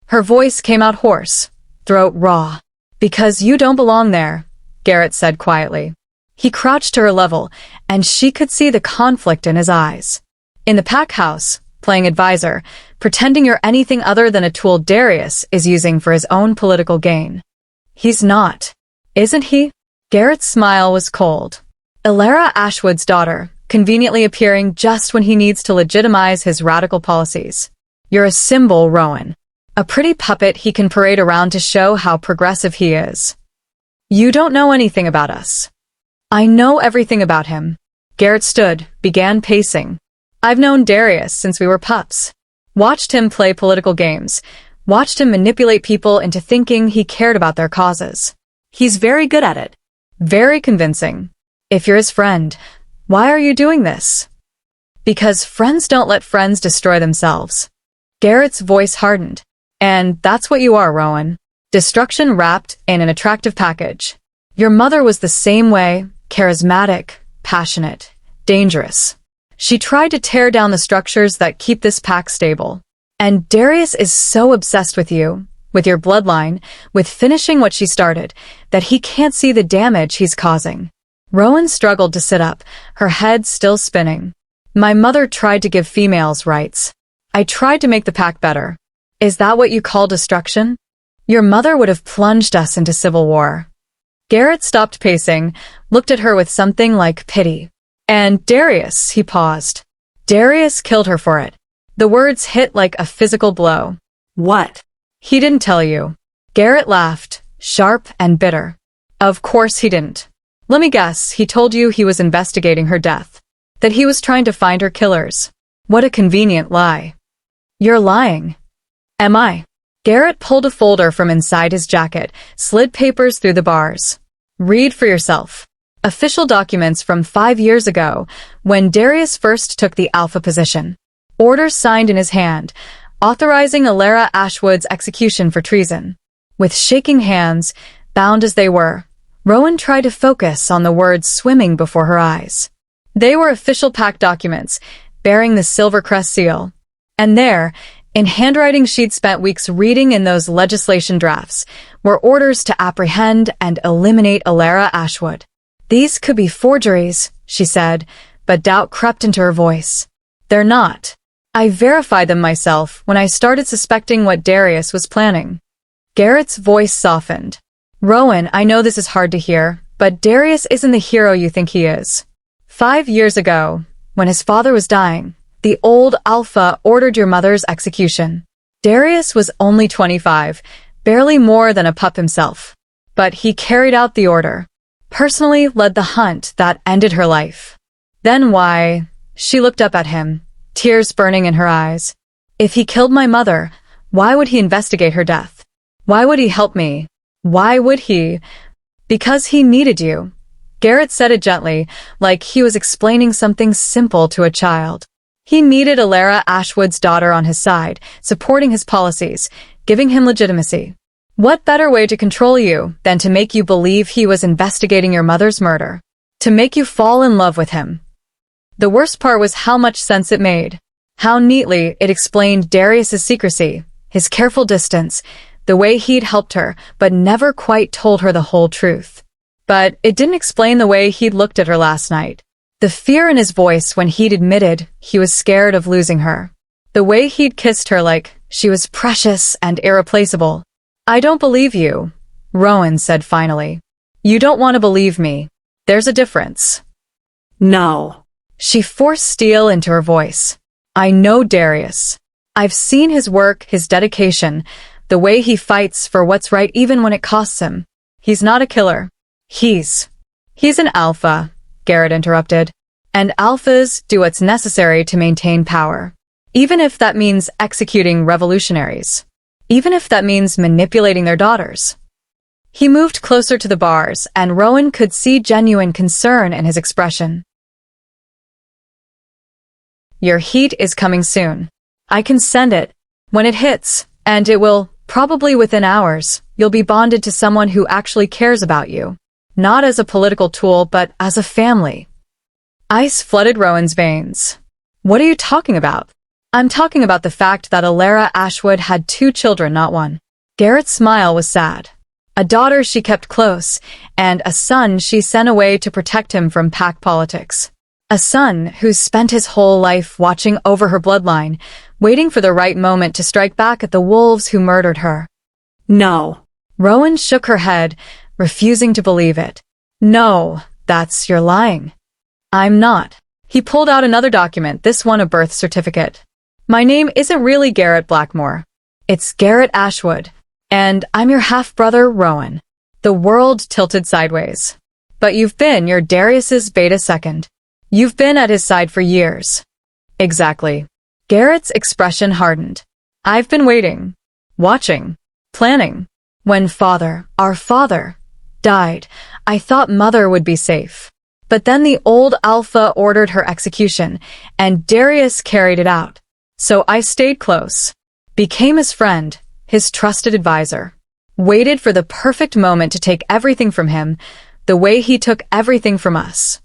Her voice came out hoarse, throat raw. Because you don't belong there, Garrett said quietly. He crouched to her level, and she could see the conflict in his eyes. In the pack house, playing advisor, pretending you're anything other than a tool Darius is using for his own political gain. He's not. Isn't he? Garrett's smile was cold. Alara Ashwood's daughter, conveniently appearing just when he needs to legitimize his radical policies. You're a symbol, Rowan. A pretty puppet he can parade around to show how progressive he is. You don't know anything about us. I know everything about him. Garrett stood, began pacing. I've known Darius since we were pups. Watched him play political games. Watched him manipulate people into thinking he cared about their causes. He's very good at it. Very convincing. If you're his friend, why are you doing this? Because friends don't let friends destroy themselves. Garrett's voice hardened. And that's what you are, Rowan. Destruction wrapped in an attractive package. Your mother was the same way, charismatic, passionate, dangerous. She tried to tear down the structures that keep this pack stable. And Darius is so obsessed with you, with your bloodline, with finishing what she started, that he can't see the damage he's causing. Rowan struggled to sit up, her head still spinning. My mother tried to give females rights. I tried to make the pack better. Is that what you call destruction? Your mother would have plunged us into civil war. Garrett stopped pacing, looked at her with something like pity. And Darius, he paused. Darius killed her for it. The words hit like a physical blow. What? He didn't tell you. Garrett laughed, sharp and bitter. Of course he didn't. Let me guess, he told you he was investigating her death. That he was trying to find her killers. What a convenient lie. You're lying. Am I? Garrett pulled a folder from inside his jacket, slid papers through the bars. Read for yourself. Official documents from 5 years ago, when Darius first took the alpha position. Orders signed in his hand, authorizing Alara Ashwood's execution for treason. With shaking hands, bound as they were, Rowan tried to focus on the words swimming before her eyes. They were official pact documents, bearing the Silver Crest seal. And there, in handwriting she'd spent weeks reading in those legislation drafts, were orders to apprehend and eliminate Alara Ashwood. These could be forgeries, she said, but doubt crept into her voice. They're not. I verified them myself when I started suspecting what Darius was planning. Garrett's voice softened. Rowan, I know this is hard to hear, but Darius isn't the hero you think he is. 5 years ago, when his father was dying, the old Alpha ordered your mother's execution. Darius was only 25, barely more than a pup himself. But he carried out the order. Personally led the hunt that ended her life. Then why? She looked up at him, tears burning in her eyes. If he killed my mother, why would he investigate her death? Why would he help me? Why would he? Because he needed you. Garrett said it gently, like he was explaining something simple to a child. He needed Alara Ashwood's daughter on his side, supporting his policies, giving him legitimacy. What better way to control you than to make you believe he was investigating your mother's murder? To make you fall in love with him. The worst part was how much sense it made. How neatly it explained Darius's secrecy, his careful distance, the way he'd helped her, but never quite told her the whole truth. But it didn't explain the way he'd looked at her last night. The fear in his voice when he'd admitted he was scared of losing her. The way he'd kissed her like she was precious and irreplaceable. I don't believe you, Rowan said finally. You don't want to believe me. There's a difference. No. She forced steel into her voice. I know Darius. I've seen his work, his dedication, the way he fights for what's right even when it costs him. He's not a killer. He's an alpha, Garrett interrupted. And alphas do what's necessary to maintain power. Even if that means executing revolutionaries. Even if that means manipulating their daughters. He moved closer to the bars, and Rowan could see genuine concern in his expression. Your heat is coming soon. I can send it. When it hits, and it will, probably within hours, you'll be bonded to someone who actually cares about you. Not as a political tool, but as a family. Ice flooded Rowan's veins. What are you talking about? I'm talking about the fact that Alara Ashwood had 2 children, not 1. Garrett's smile was sad. A daughter she kept close, and a son she sent away to protect him from pack politics. A son who spent his whole life watching over her bloodline, waiting for the right moment to strike back at the wolves who murdered her. No. Rowan shook her head, refusing to believe it. No, you're lying. I'm not. He pulled out another document, this one a birth certificate. My name isn't really Garrett Blackmore. It's Garrett Ashwood. And I'm your half-brother, Rowan. The world tilted sideways. But you've been your Darius's beta second. You've been at his side for years. Exactly. Garrett's expression hardened. I've been waiting, watching, planning. When our father, died, I thought Mother would be safe. But then the old alpha ordered her execution, and Darius carried it out. So I stayed close, became his friend, his trusted advisor, waited for the perfect moment to take everything from him, the way he took everything from us.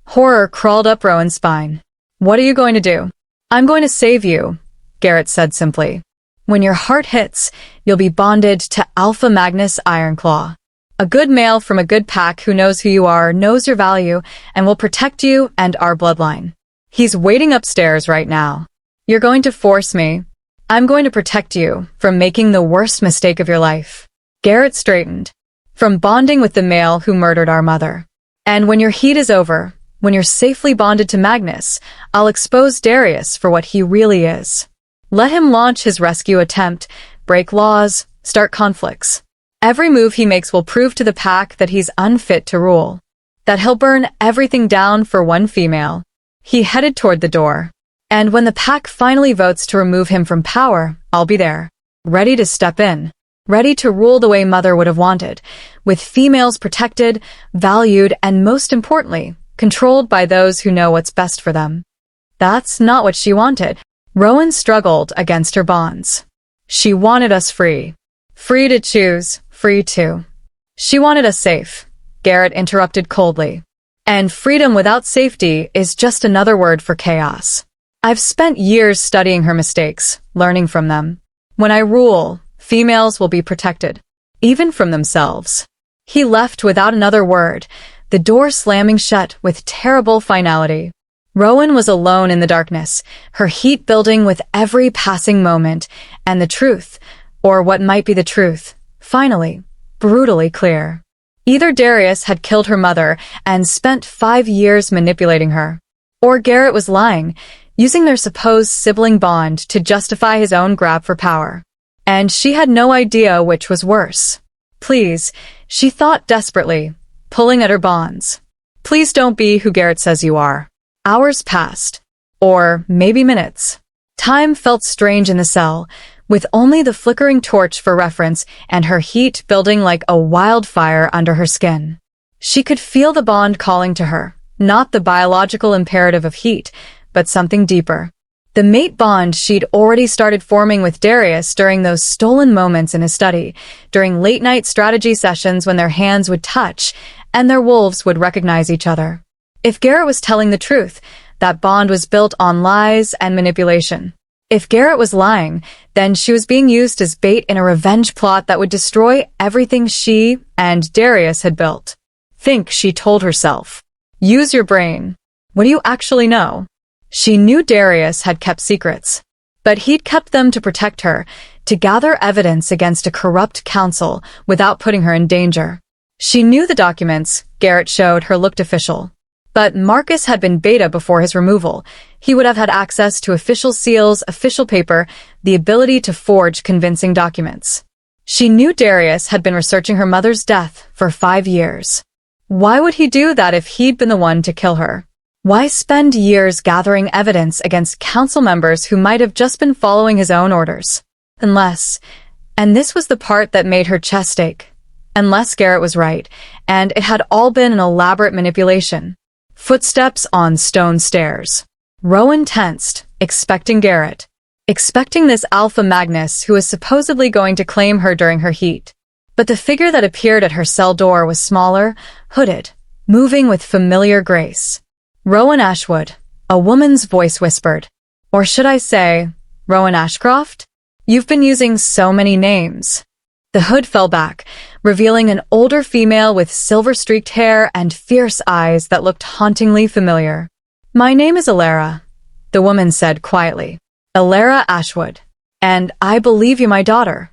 Horror crawled up Rowan's spine. What are you going to do? I'm going to save you, Garrett said simply. When your heart hits, you'll be bonded to Alpha Magnus Ironclaw. A good male from a good pack who knows who you are, knows your value, and will protect you and our bloodline. He's waiting upstairs right now. You're going to force me. I'm going to protect you from making the worst mistake of your life. Garrett straightened. From bonding with the male who murdered our mother. And when your heat is over, when you're safely bonded to Magnus, I'll expose Darius for what he really is. Let him launch his rescue attempt, break laws, start conflicts. Every move he makes will prove to the pack that he's unfit to rule. That he'll burn everything down for one female. He headed toward the door. And when the pack finally votes to remove him from power, I'll be there. Ready to step in. Ready to rule the way Mother would have wanted. With females protected, valued, and most importantly, controlled by those who know what's best for them. That's not what she wanted. Rowan struggled against her bonds. She wanted us free. Free to choose, free to. She wanted us safe, Garrett interrupted coldly. And freedom without safety is just another word for chaos. I've spent years studying her mistakes, learning from them. When I rule, females will be protected, even from themselves. He left without another word, the door slamming shut with terrible finality. Rowan was alone in the darkness, her heat building with every passing moment, and the truth, or what might be the truth, finally, brutally clear. Either Darius had killed her mother and spent 5 years manipulating her, or Garrett was lying, using their supposed sibling bond to justify his own grab for power. And she had no idea which was worse. Please, she thought desperately, pulling at her bonds. Please don't be who Garrett says you are. Hours passed. Or maybe minutes. Time felt strange in the cell, with only the flickering torch for reference and her heat building like a wildfire under her skin. She could feel the bond calling to her, not the biological imperative of heat, but something deeper. The mate bond she'd already started forming with Darius during those stolen moments in his study, during late-night strategy sessions when their hands would touch and their wolves would recognize each other. If Garrett was telling the truth, that bond was built on lies and manipulation. If Garrett was lying, then she was being used as bait in a revenge plot that would destroy everything she and Darius had built. Think, she told herself. Use your brain. What do you actually know? She knew Darius had kept secrets. But he'd kept them to protect her, to gather evidence against a corrupt council without putting her in danger. She knew the documents Garrett showed her looked official. But Marcus had been beta before his removal. He would have had access to official seals, official paper, the ability to forge convincing documents. She knew Darius had been researching her mother's death for 5 years. Why would he do that if he'd been the one to kill her? Why spend years gathering evidence against council members who might have just been following his own orders? Unless, and this was the part that made her chest ache, unless Garrett was right, and it had all been an elaborate manipulation. Footsteps on stone stairs. Rowan tensed, expecting Garrett. Expecting this alpha Magnus who was supposedly going to claim her during her heat. But the figure that appeared at her cell door was smaller, hooded, moving with familiar grace. Rowan Ashwood, a woman's voice whispered. Or should I say, Rowan Ashcroft? You've been using so many names. The hood fell back, revealing an older female with silver-streaked hair and fierce eyes that looked hauntingly familiar. My name is Alara, the woman said quietly. Alara Ashwood. And I believe you're my daughter.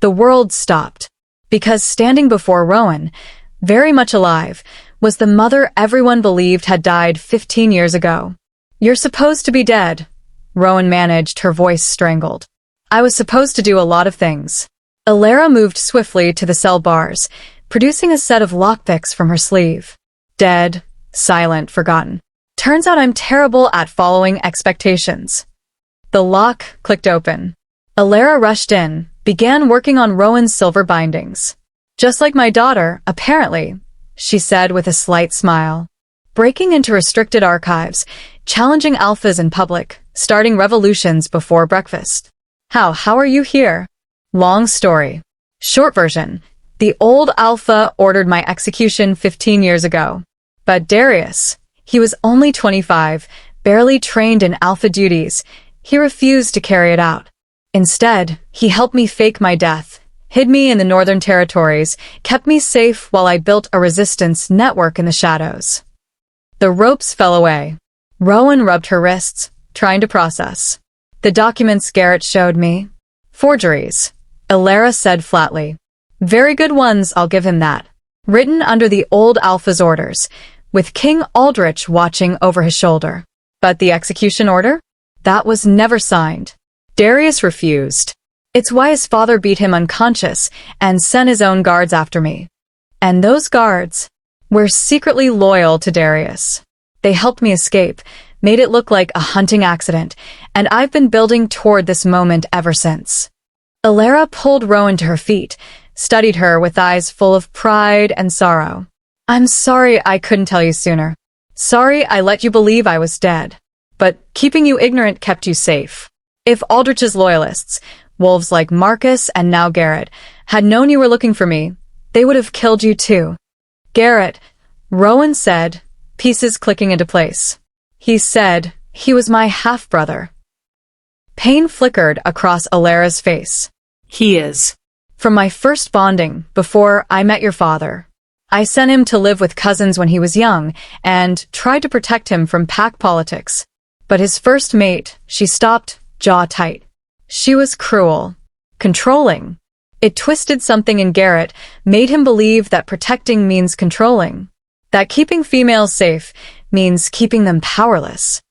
The world stopped, because standing before Rowan, very much alive, was the mother everyone believed had died 15 years ago. You're supposed to be dead, Rowan managed, her voice strangled. I was supposed to do a lot of things. Alara moved swiftly to the cell bars, producing a set of lockpicks from her sleeve. Dead, silent, forgotten. Turns out I'm terrible at following expectations. The lock clicked open. Alara rushed in, began working on Rowan's silver bindings. Just like my daughter, apparently, she said with a slight smile. Breaking into restricted archives, challenging alphas in public, starting revolutions before breakfast. How are you here? Long story. Short version. The old alpha ordered my execution 15 years ago. But Darius, he was only 25, barely trained in alpha duties. He refused to carry it out. Instead, he helped me fake my death, hid me in the Northern Territories, kept me safe while I built a resistance network in the shadows. The ropes fell away. Rowan rubbed her wrists, trying to process. The documents Garrett showed me. Forgeries, Alara said flatly. Very good ones, I'll give him that. Written under the old Alpha's orders, with King Aldrich watching over his shoulder. But the execution order? That was never signed. Darius refused. It's why his father beat him unconscious and sent his own guards after me. And those guards were secretly loyal to Darius. They helped me escape, made it look like a hunting accident, and I've been building toward this moment ever since. Alara pulled Rowan to her feet, studied her with eyes full of pride and sorrow. I'm sorry I couldn't tell you sooner. Sorry I let you believe I was dead. But keeping you ignorant kept you safe. If Aldrich's loyalists, wolves like Marcus and now Garrett, had known you were looking for me, they would have killed you too. Garrett, Rowan said, pieces clicking into place. He said he was my half-brother. Pain flickered across Alara's face. He is. From my first bonding, before I met your father. I sent him to live with cousins when he was young, and tried to protect him from pack politics. But his first mate, she stopped, jaw tight. She was cruel. Controlling. It twisted something in Garrett, made him believe that protecting means controlling. That keeping females safe means keeping them powerless.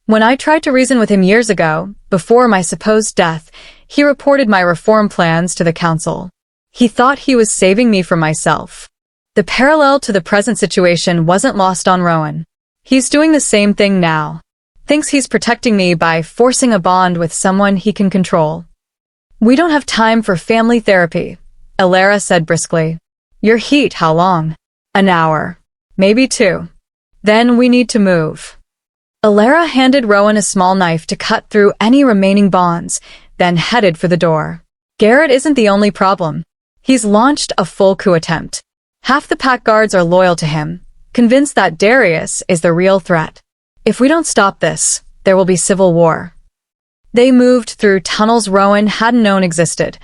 When I tried to reason with him years ago, before my supposed death, he reported my reform plans to the council. He thought he was saving me from myself. The parallel to the present situation wasn't lost on Rowan. He's doing the same thing now. Thinks he's protecting me by forcing a bond with someone he can control. We don't have time for family therapy, Alara said briskly. Your heat, how long? An hour. Maybe 2. Then we need to move. Alara handed Rowan a small knife to cut through any remaining bonds, then headed for the door. Garrett isn't the only problem. He's launched a full coup attempt. Half the pack guards are loyal to him, convinced that Darius is the real threat. If we don't stop this, there will be civil war. They moved through tunnels Rowan hadn't known existed,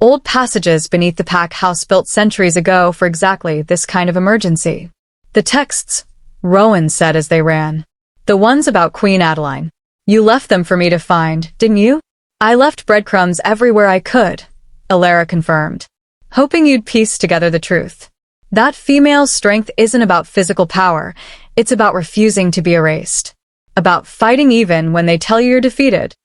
old passages beneath the pack house built centuries ago for exactly this kind of emergency. The texts, Rowan said as they ran. The ones about Queen Adeline. You left them for me to find, didn't you? I left breadcrumbs everywhere I could, Alara confirmed, hoping you'd piece together the truth. That female strength isn't about physical power, it's about refusing to be erased. About fighting even when they tell you you're defeated.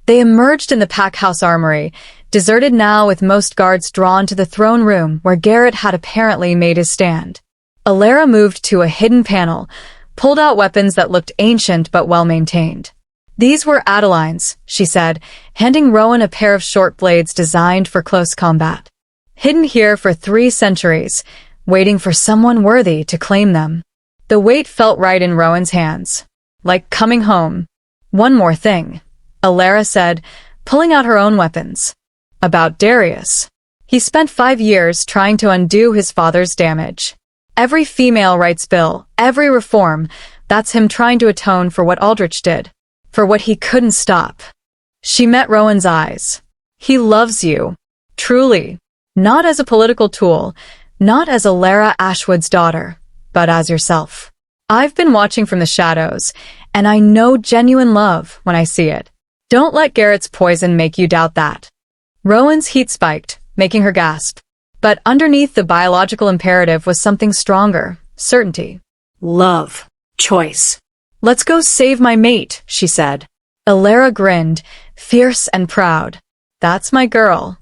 They emerged in the pack house armory, deserted now with most guards drawn to the throne room where Garrett had apparently made his stand. Alara moved to a hidden panel, pulled out weapons that looked ancient but well-maintained. These were Adelines, she said, handing Rowan a pair of short blades designed for close combat. Hidden here for 3 centuries, waiting for someone worthy to claim them. The weight felt right in Rowan's hands. Like coming home. One more thing, Alara said, pulling out her own weapons. About Darius. He spent 5 years trying to undo his father's damage. Every female rights bill, every reform, that's him trying to atone for what Aldrich did. For what he couldn't stop. She met Rowan's eyes. He loves you. Truly. Not as a political tool, not as Alara Ashwood's daughter, but as yourself. I've been watching from the shadows, and I know genuine love when I see it. Don't let Garrett's poison make you doubt that. Rowan's heat spiked, making her gasp. But underneath the biological imperative was something stronger, certainty. Love. Choice. Let's go save my mate, she said. Alara grinned, fierce and proud. That's my girl.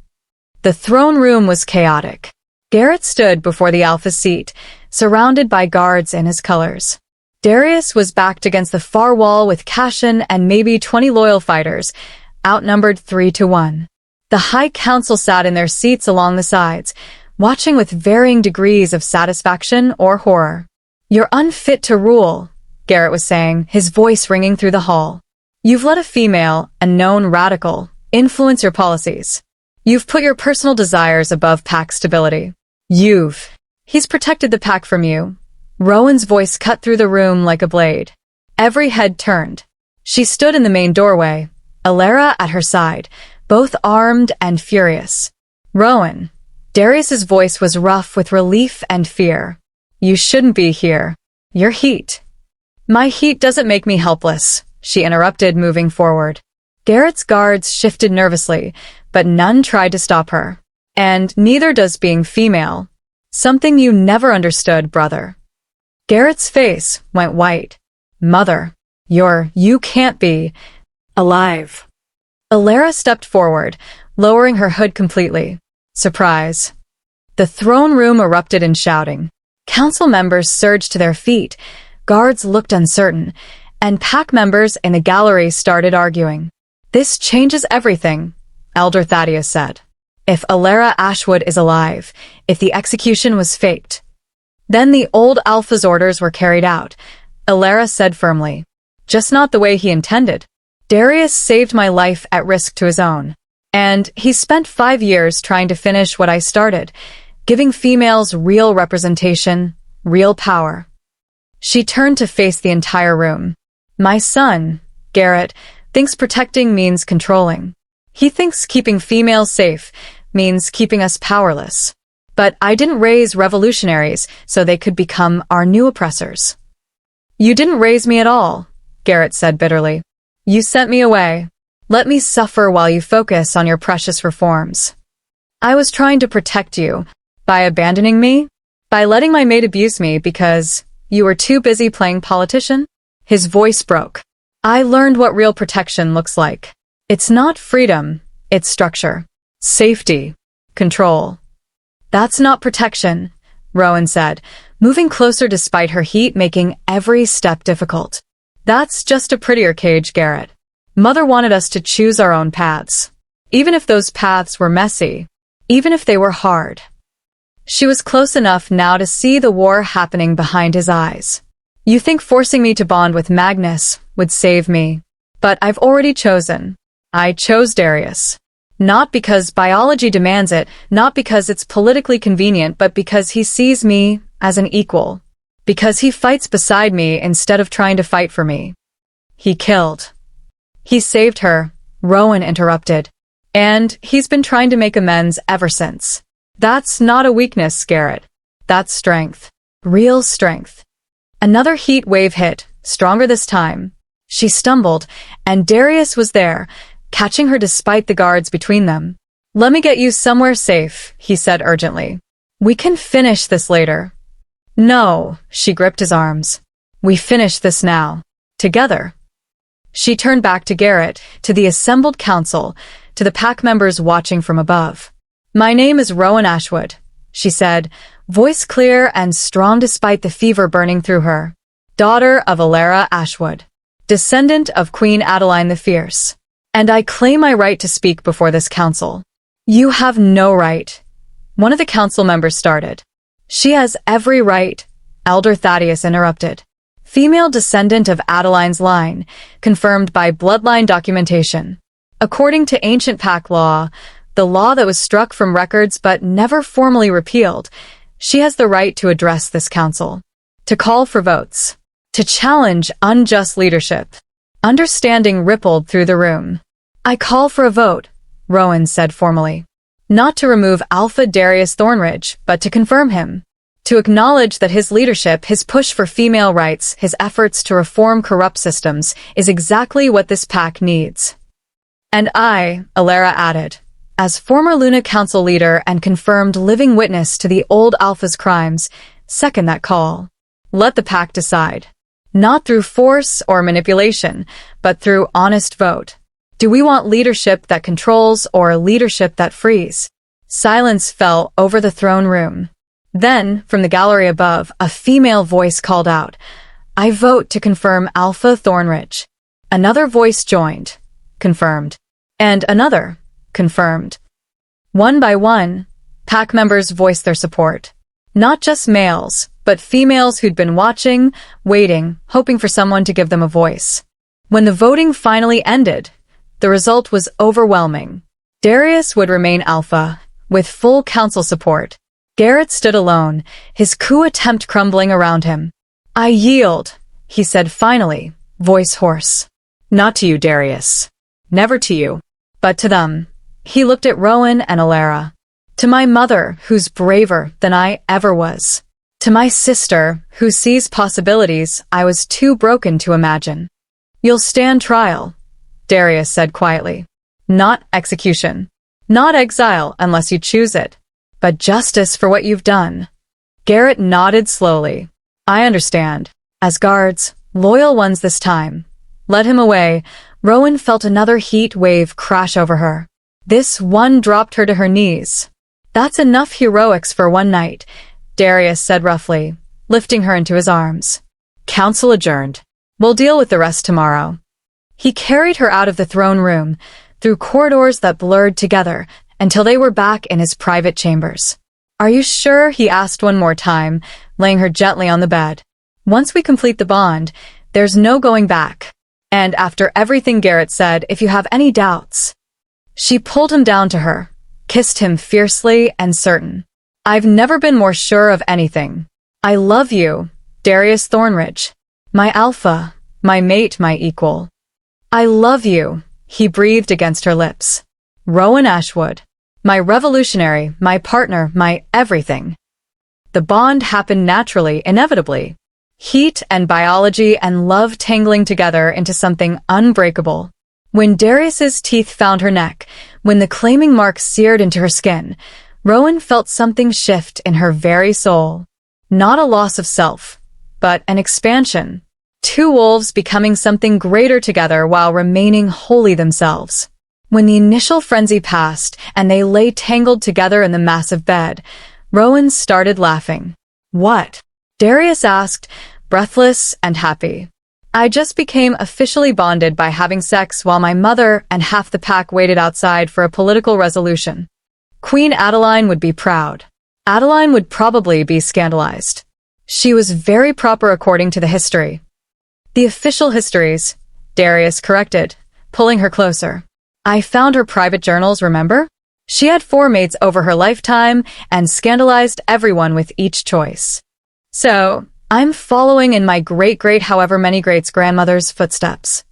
The throne room was chaotic. Garrett stood before the alpha seat, surrounded by guards in his colors. Darius was backed against the far wall with Cashin and maybe 20 loyal fighters, outnumbered 3-1. The High Council sat in their seats along the sides, watching with varying degrees of satisfaction or horror. You're unfit to rule, Garrett was saying, his voice ringing through the hall. You've let a female, a known radical, influence your policies. You've put your personal desires above pack stability. He's protected the pack from you. Rowan's voice cut through the room like a blade. Every head turned. She stood in the main doorway, Alara at her side, both armed and furious. Rowan. Darius's voice was rough with relief and fear. You shouldn't be here. Your heat. My heat doesn't make me helpless, she interrupted, moving forward. Garrett's guards shifted nervously, but none tried to stop her. And neither does being female. Something you never understood, brother. Garrett's face went white. Mother, you can't be alive. Alara stepped forward, lowering her hood completely. Surprise. The throne room erupted in shouting. Council members surged to their feet, guards looked uncertain, and pack members in the gallery started arguing. This changes everything, Elder Thaddeus said. If Alara Ashwood is alive, if the execution was faked. Then the old Alpha's orders were carried out, Alara said firmly. Just not the way he intended. Darius saved my life at risk to his own. And he spent 5 years trying to finish what I started, giving females real representation, real power. She turned to face the entire room. My son, Garrett, thinks protecting means controlling. He thinks keeping females safe means keeping us powerless. But I didn't raise revolutionaries so they could become our new oppressors. You didn't raise me at all, Garrett said bitterly. You sent me away. Let me suffer while you focus on your precious reforms. I was trying to protect you. By abandoning me? By letting my mate abuse me because you were too busy playing politician? His voice broke. I learned what real protection looks like. It's not freedom, it's structure. Safety. Control. That's not protection, Rowan said, moving closer despite her heat making every step difficult. That's just a prettier cage, Garrett. Mother wanted us to choose our own paths. Even if those paths were messy. Even if they were hard. She was close enough now to see the war happening behind his eyes. You think forcing me to bond with Magnus would save me. But I've already chosen. I chose Darius. Not because biology demands it, not because it's politically convenient, but because he sees me as an equal. Because he fights beside me instead of trying to fight for me. He killed. He saved her, Rowan interrupted. And he's been trying to make amends ever since. That's not a weakness, Garrett. That's strength. Real strength. Another heat wave hit, stronger this time. She stumbled, and Darius was there, catching her despite the guards between them. "Let me get you somewhere safe," he said urgently. "We can finish this later." "No," she gripped his arms. "We finish this now. Together." She turned back to Garrett, to the assembled council, to the pack members watching from above. "My name is Rowan Ashcroft," she said, voice clear and strong despite the fever burning through her. "Daughter of Alara Ashwood, descendant of Queen Adeline the Fierce. And I claim my right to speak before this council." "You have no right," one of the council members started. "She has every right," Elder Thaddeus interrupted. "Female descendant of Adeline's line, confirmed by bloodline documentation. According to ancient pack law, the law that was struck from records but never formally repealed, she has the right to address this council, to call for votes, to challenge unjust leadership." Understanding rippled through the room. "I call for a vote," Rowan said formally. "Not to remove Alpha Darius Thornridge, but to confirm him. To acknowledge that his leadership, his push for female rights, his efforts to reform corrupt systems is exactly what this pack needs." "And I," Alara added, "as former Luna Council leader and confirmed living witness to the old Alpha's crimes, second that call. Let the pack decide. Not through force or manipulation, but through honest vote. Do we want leadership that controls or leadership that frees?" Silence fell over the throne room. Then, from the gallery above, a female voice called out, "I vote to confirm Alpha Thornridge." Another voice joined, "Confirmed." And another, "Confirmed." One by one, pack members voiced their support. Not just males, but females who'd been watching, waiting, hoping for someone to give them a voice. When the voting finally ended, the result was overwhelming. Darius would remain Alpha, with full council support. Garrett stood alone, his coup attempt crumbling around him. "I yield," he said finally, voice hoarse. "Not to you, Darius. Never to you. But to them." He looked at Rowan and Alara. "To my mother, who's braver than I ever was. To my sister, who sees possibilities I was too broken to imagine." "You'll stand trial," Darius said quietly. "Not execution. Not exile unless you choose it. But justice for what you've done." Garrett nodded slowly. "I understand. As guards, loyal ones this time." Led him away, Rowan felt another heat wave crash over her. This one dropped her to her knees. "That's enough heroics for one night," Darius said roughly, lifting her into his arms. "Council adjourned. We'll deal with the rest tomorrow." He carried her out of the throne room, through corridors that blurred together, until they were back in his private chambers. "Are you sure?" he asked one more time, laying her gently on the bed. "Once we complete the bond, there's no going back. And after everything Garrett said, if you have any doubts." She pulled him down to her, kissed him fiercely and certain. "I've never been more sure of anything. I love you, Darius Thornridge. My Alpha, my mate, my equal. I love you," he breathed against her lips. "Rowan Ashwood. My revolutionary, my partner, my everything." The bond happened naturally, inevitably. Heat and biology and love tangling together into something unbreakable. When Darius's teeth found her neck, when the claiming mark seared into her skin, Rowan felt something shift in her very soul. Not a loss of self, but an expansion. Two wolves becoming something greater together while remaining wholly themselves. When the initial frenzy passed and they lay tangled together in the massive bed, Rowan started laughing. "What?" Darius asked, breathless and happy. "I just became officially bonded by having sex while my mother and half the pack waited outside for a political resolution. Queen Adeline would be proud. Adeline would probably be scandalized. She was very proper according to the history." "The official histories," Darius corrected, pulling her closer. "I found her private journals, remember? She had 4 mates over her lifetime and scandalized everyone with each choice. So, I'm following in my great-great however many greats grandmother's footsteps.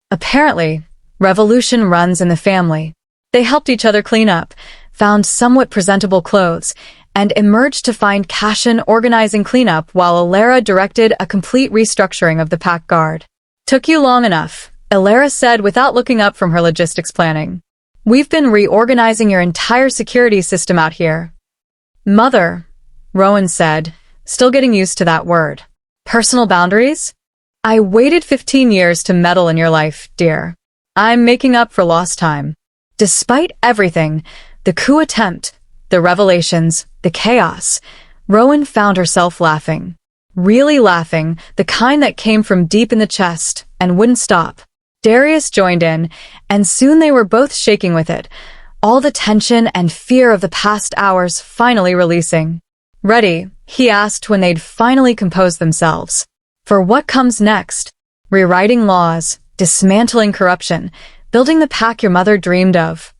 Apparently, revolution runs in the family. They helped each other clean up, found somewhat presentable clothes, and emerged to find Cashin organizing cleanup while Alara directed a complete restructuring of the pack guard. Took you long enough, Elara said without looking up from her logistics planning. We've been reorganizing your entire security system out here. Mother, Rowan said, still getting used to that word. Personal boundaries? I waited 15 years to meddle in your life, dear. I'm making up for lost time. Despite everything, the coup attempt, the revelations, the chaos, Rowan found herself laughing. Really laughing, the kind that came from deep in the chest and wouldn't stop. Darius joined in, and soon they were both shaking with it, all the tension and fear of the past hours finally releasing. Ready, he asked when they'd finally composed themselves. For what comes next? Rewriting laws, dismantling corruption, building the pack your mother dreamed of.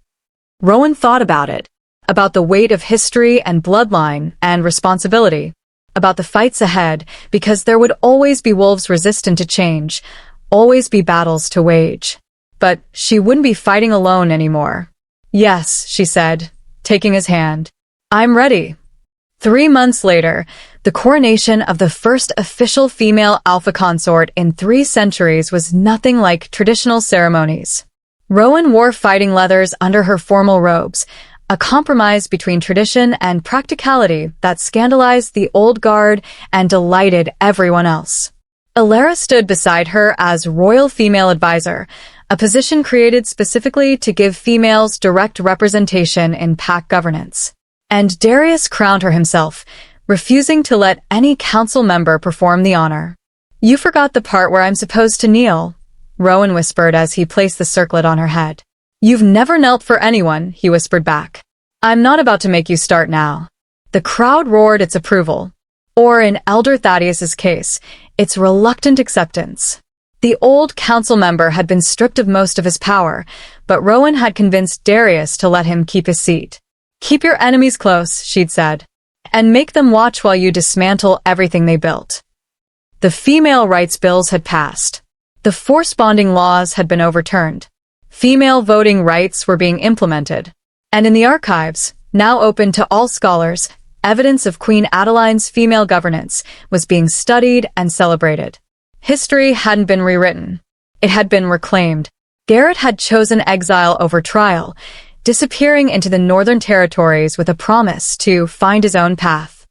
Rowan thought about it, about the weight of history and bloodline and responsibility, about the fights ahead, because there would always be wolves resistant to change, always be battles to wage. But she wouldn't be fighting alone anymore. Yes, she said, taking his hand. I'm ready. 3 months later, the coronation of the first official female alpha consort in 3 centuries was nothing like traditional ceremonies. Rowan wore fighting leathers under her formal robes, a compromise between tradition and practicality that scandalized the old guard and delighted everyone else. Elara stood beside her as royal female advisor, a position created specifically to give females direct representation in pack governance. And Darius crowned her himself, refusing to let any council member perform the honor. You forgot the part where I'm supposed to kneel, Rowan whispered as he placed the circlet on her head. You've never knelt for anyone, he whispered back. I'm not about to make you start now. The crowd roared its approval. Or in Elder Thaddeus's case, its reluctant acceptance. The old council member had been stripped of most of his power, but Rowan had convinced Darius to let him keep his seat. Keep your enemies close, she'd said, and make them watch while you dismantle everything they built. The female rights bills had passed. The forced bonding laws had been overturned. Female voting rights were being implemented. And in the archives, now open to all scholars, evidence of Queen Adeline's female governance was being studied and celebrated. History hadn't been rewritten. It had been reclaimed. Garrett had chosen exile over trial, disappearing into the Northern Territories with a promise to find his own path.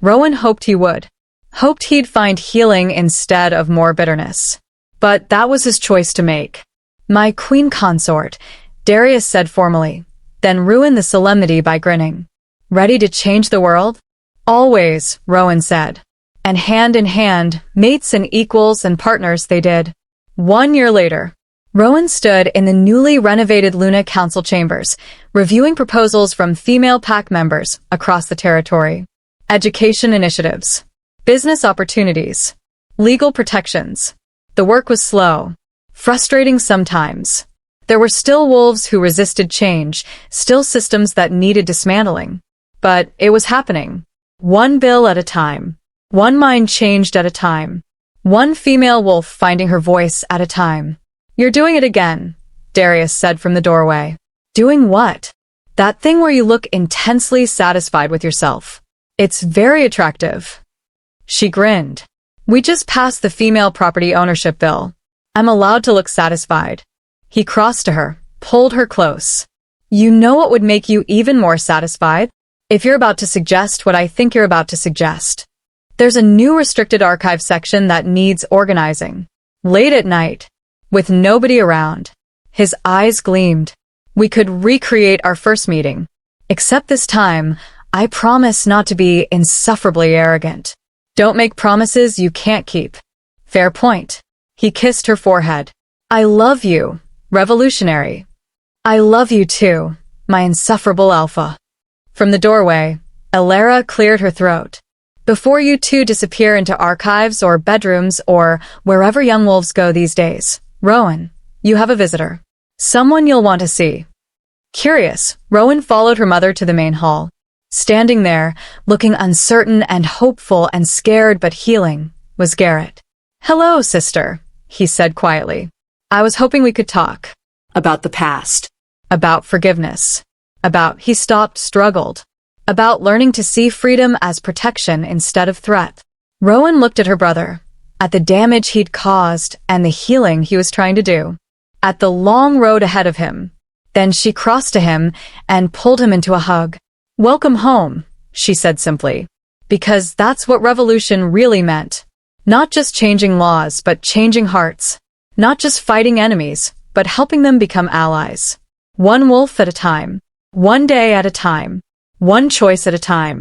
Rowan hoped he would. Hoped he'd find healing instead of more bitterness. But that was his choice to make. My queen consort, Darius said formally, then ruined the solemnity by grinning. Ready to change the world? Always, Rowan said. And hand in hand, mates and equals and partners they did. 1 year later, Rowan stood in the newly renovated Luna Council chambers, reviewing proposals from female pack members across the territory. Education initiatives. Business opportunities. Legal protections. The work was slow. Frustrating sometimes. There were still wolves who resisted change, still systems that needed dismantling. But it was happening. One bill at a time. One mind changed at a time. One female wolf finding her voice at a time. You're doing it again, Darius said from the doorway. Doing what? That thing where you look intensely satisfied with yourself. It's very attractive. She grinned. We just passed the female property ownership bill. I'm allowed to look satisfied. He crossed to her, pulled her close. You know what would make you even more satisfied? If you're about to suggest what I think you're about to suggest. There's a new restricted archive section that needs organizing. Late at night, with nobody around. His eyes gleamed. We could recreate our first meeting. Except this time, I promise not to be insufferably arrogant. Don't make promises you can't keep. Fair point. He kissed her forehead. I love you, revolutionary. I love you too, my insufferable alpha. From the doorway, Elara cleared her throat. Before you two disappear into archives or bedrooms or wherever young wolves go these days, Rowan, you have a visitor. Someone you'll want to see. Curious, Rowan followed her mother to the main hall. Standing there, looking uncertain and hopeful and scared but healing, was Garrett. Hello, sister, he said quietly. I was hoping we could talk. About the past. About forgiveness. About, he stopped, struggled. About learning to see freedom as protection instead of threat. Rowan looked at her brother, at the damage he'd caused and the healing he was trying to do. at the long road ahead of him. Then she crossed to him and pulled him into a hug. "Welcome home," she said simply. Because that's what revolution really meant. Not just changing laws, but changing hearts. Not just fighting enemies, but helping them become allies. One wolf at a time. One day at a time. One choice at a time.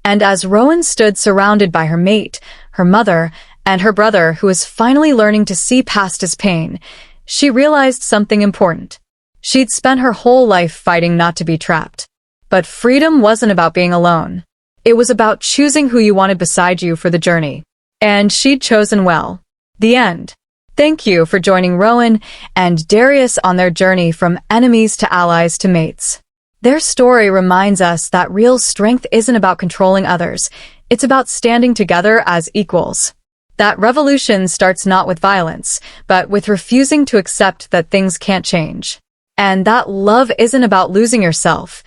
And as Rowan stood surrounded by her mate, her mother, and her brother who was finally learning to see past his pain, she realized something important. She'd spent her whole life fighting not to be trapped. But freedom wasn't about being alone. It was about choosing who you wanted beside you for the journey. And she'd chosen well. The end. Thank you for joining Rowan and Darius on their journey from enemies to allies to mates. Their story reminds us that real strength isn't about controlling others. It's about standing together as equals. That revolution starts not with violence, but with refusing to accept that things can't change. And that love isn't about losing yourself.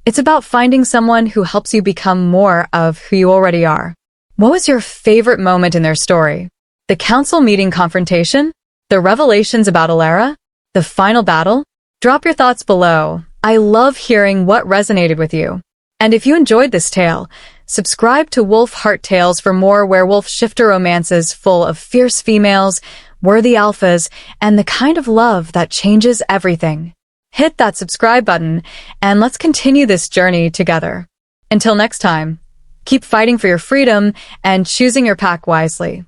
It's about finding someone who helps you become more of who you already are. What was your favorite moment in their story? The council meeting confrontation? The revelations about Alara? The final battle? Drop your thoughts below. I love hearing what resonated with you. And if you enjoyed this tale, subscribe to Wolf Heart Tales for more werewolf shifter romances full of fierce females, worthy alphas, and the kind of love that changes everything. Hit that subscribe button, and let's continue this journey together. Until next time, keep fighting for your freedom and choosing your pack wisely.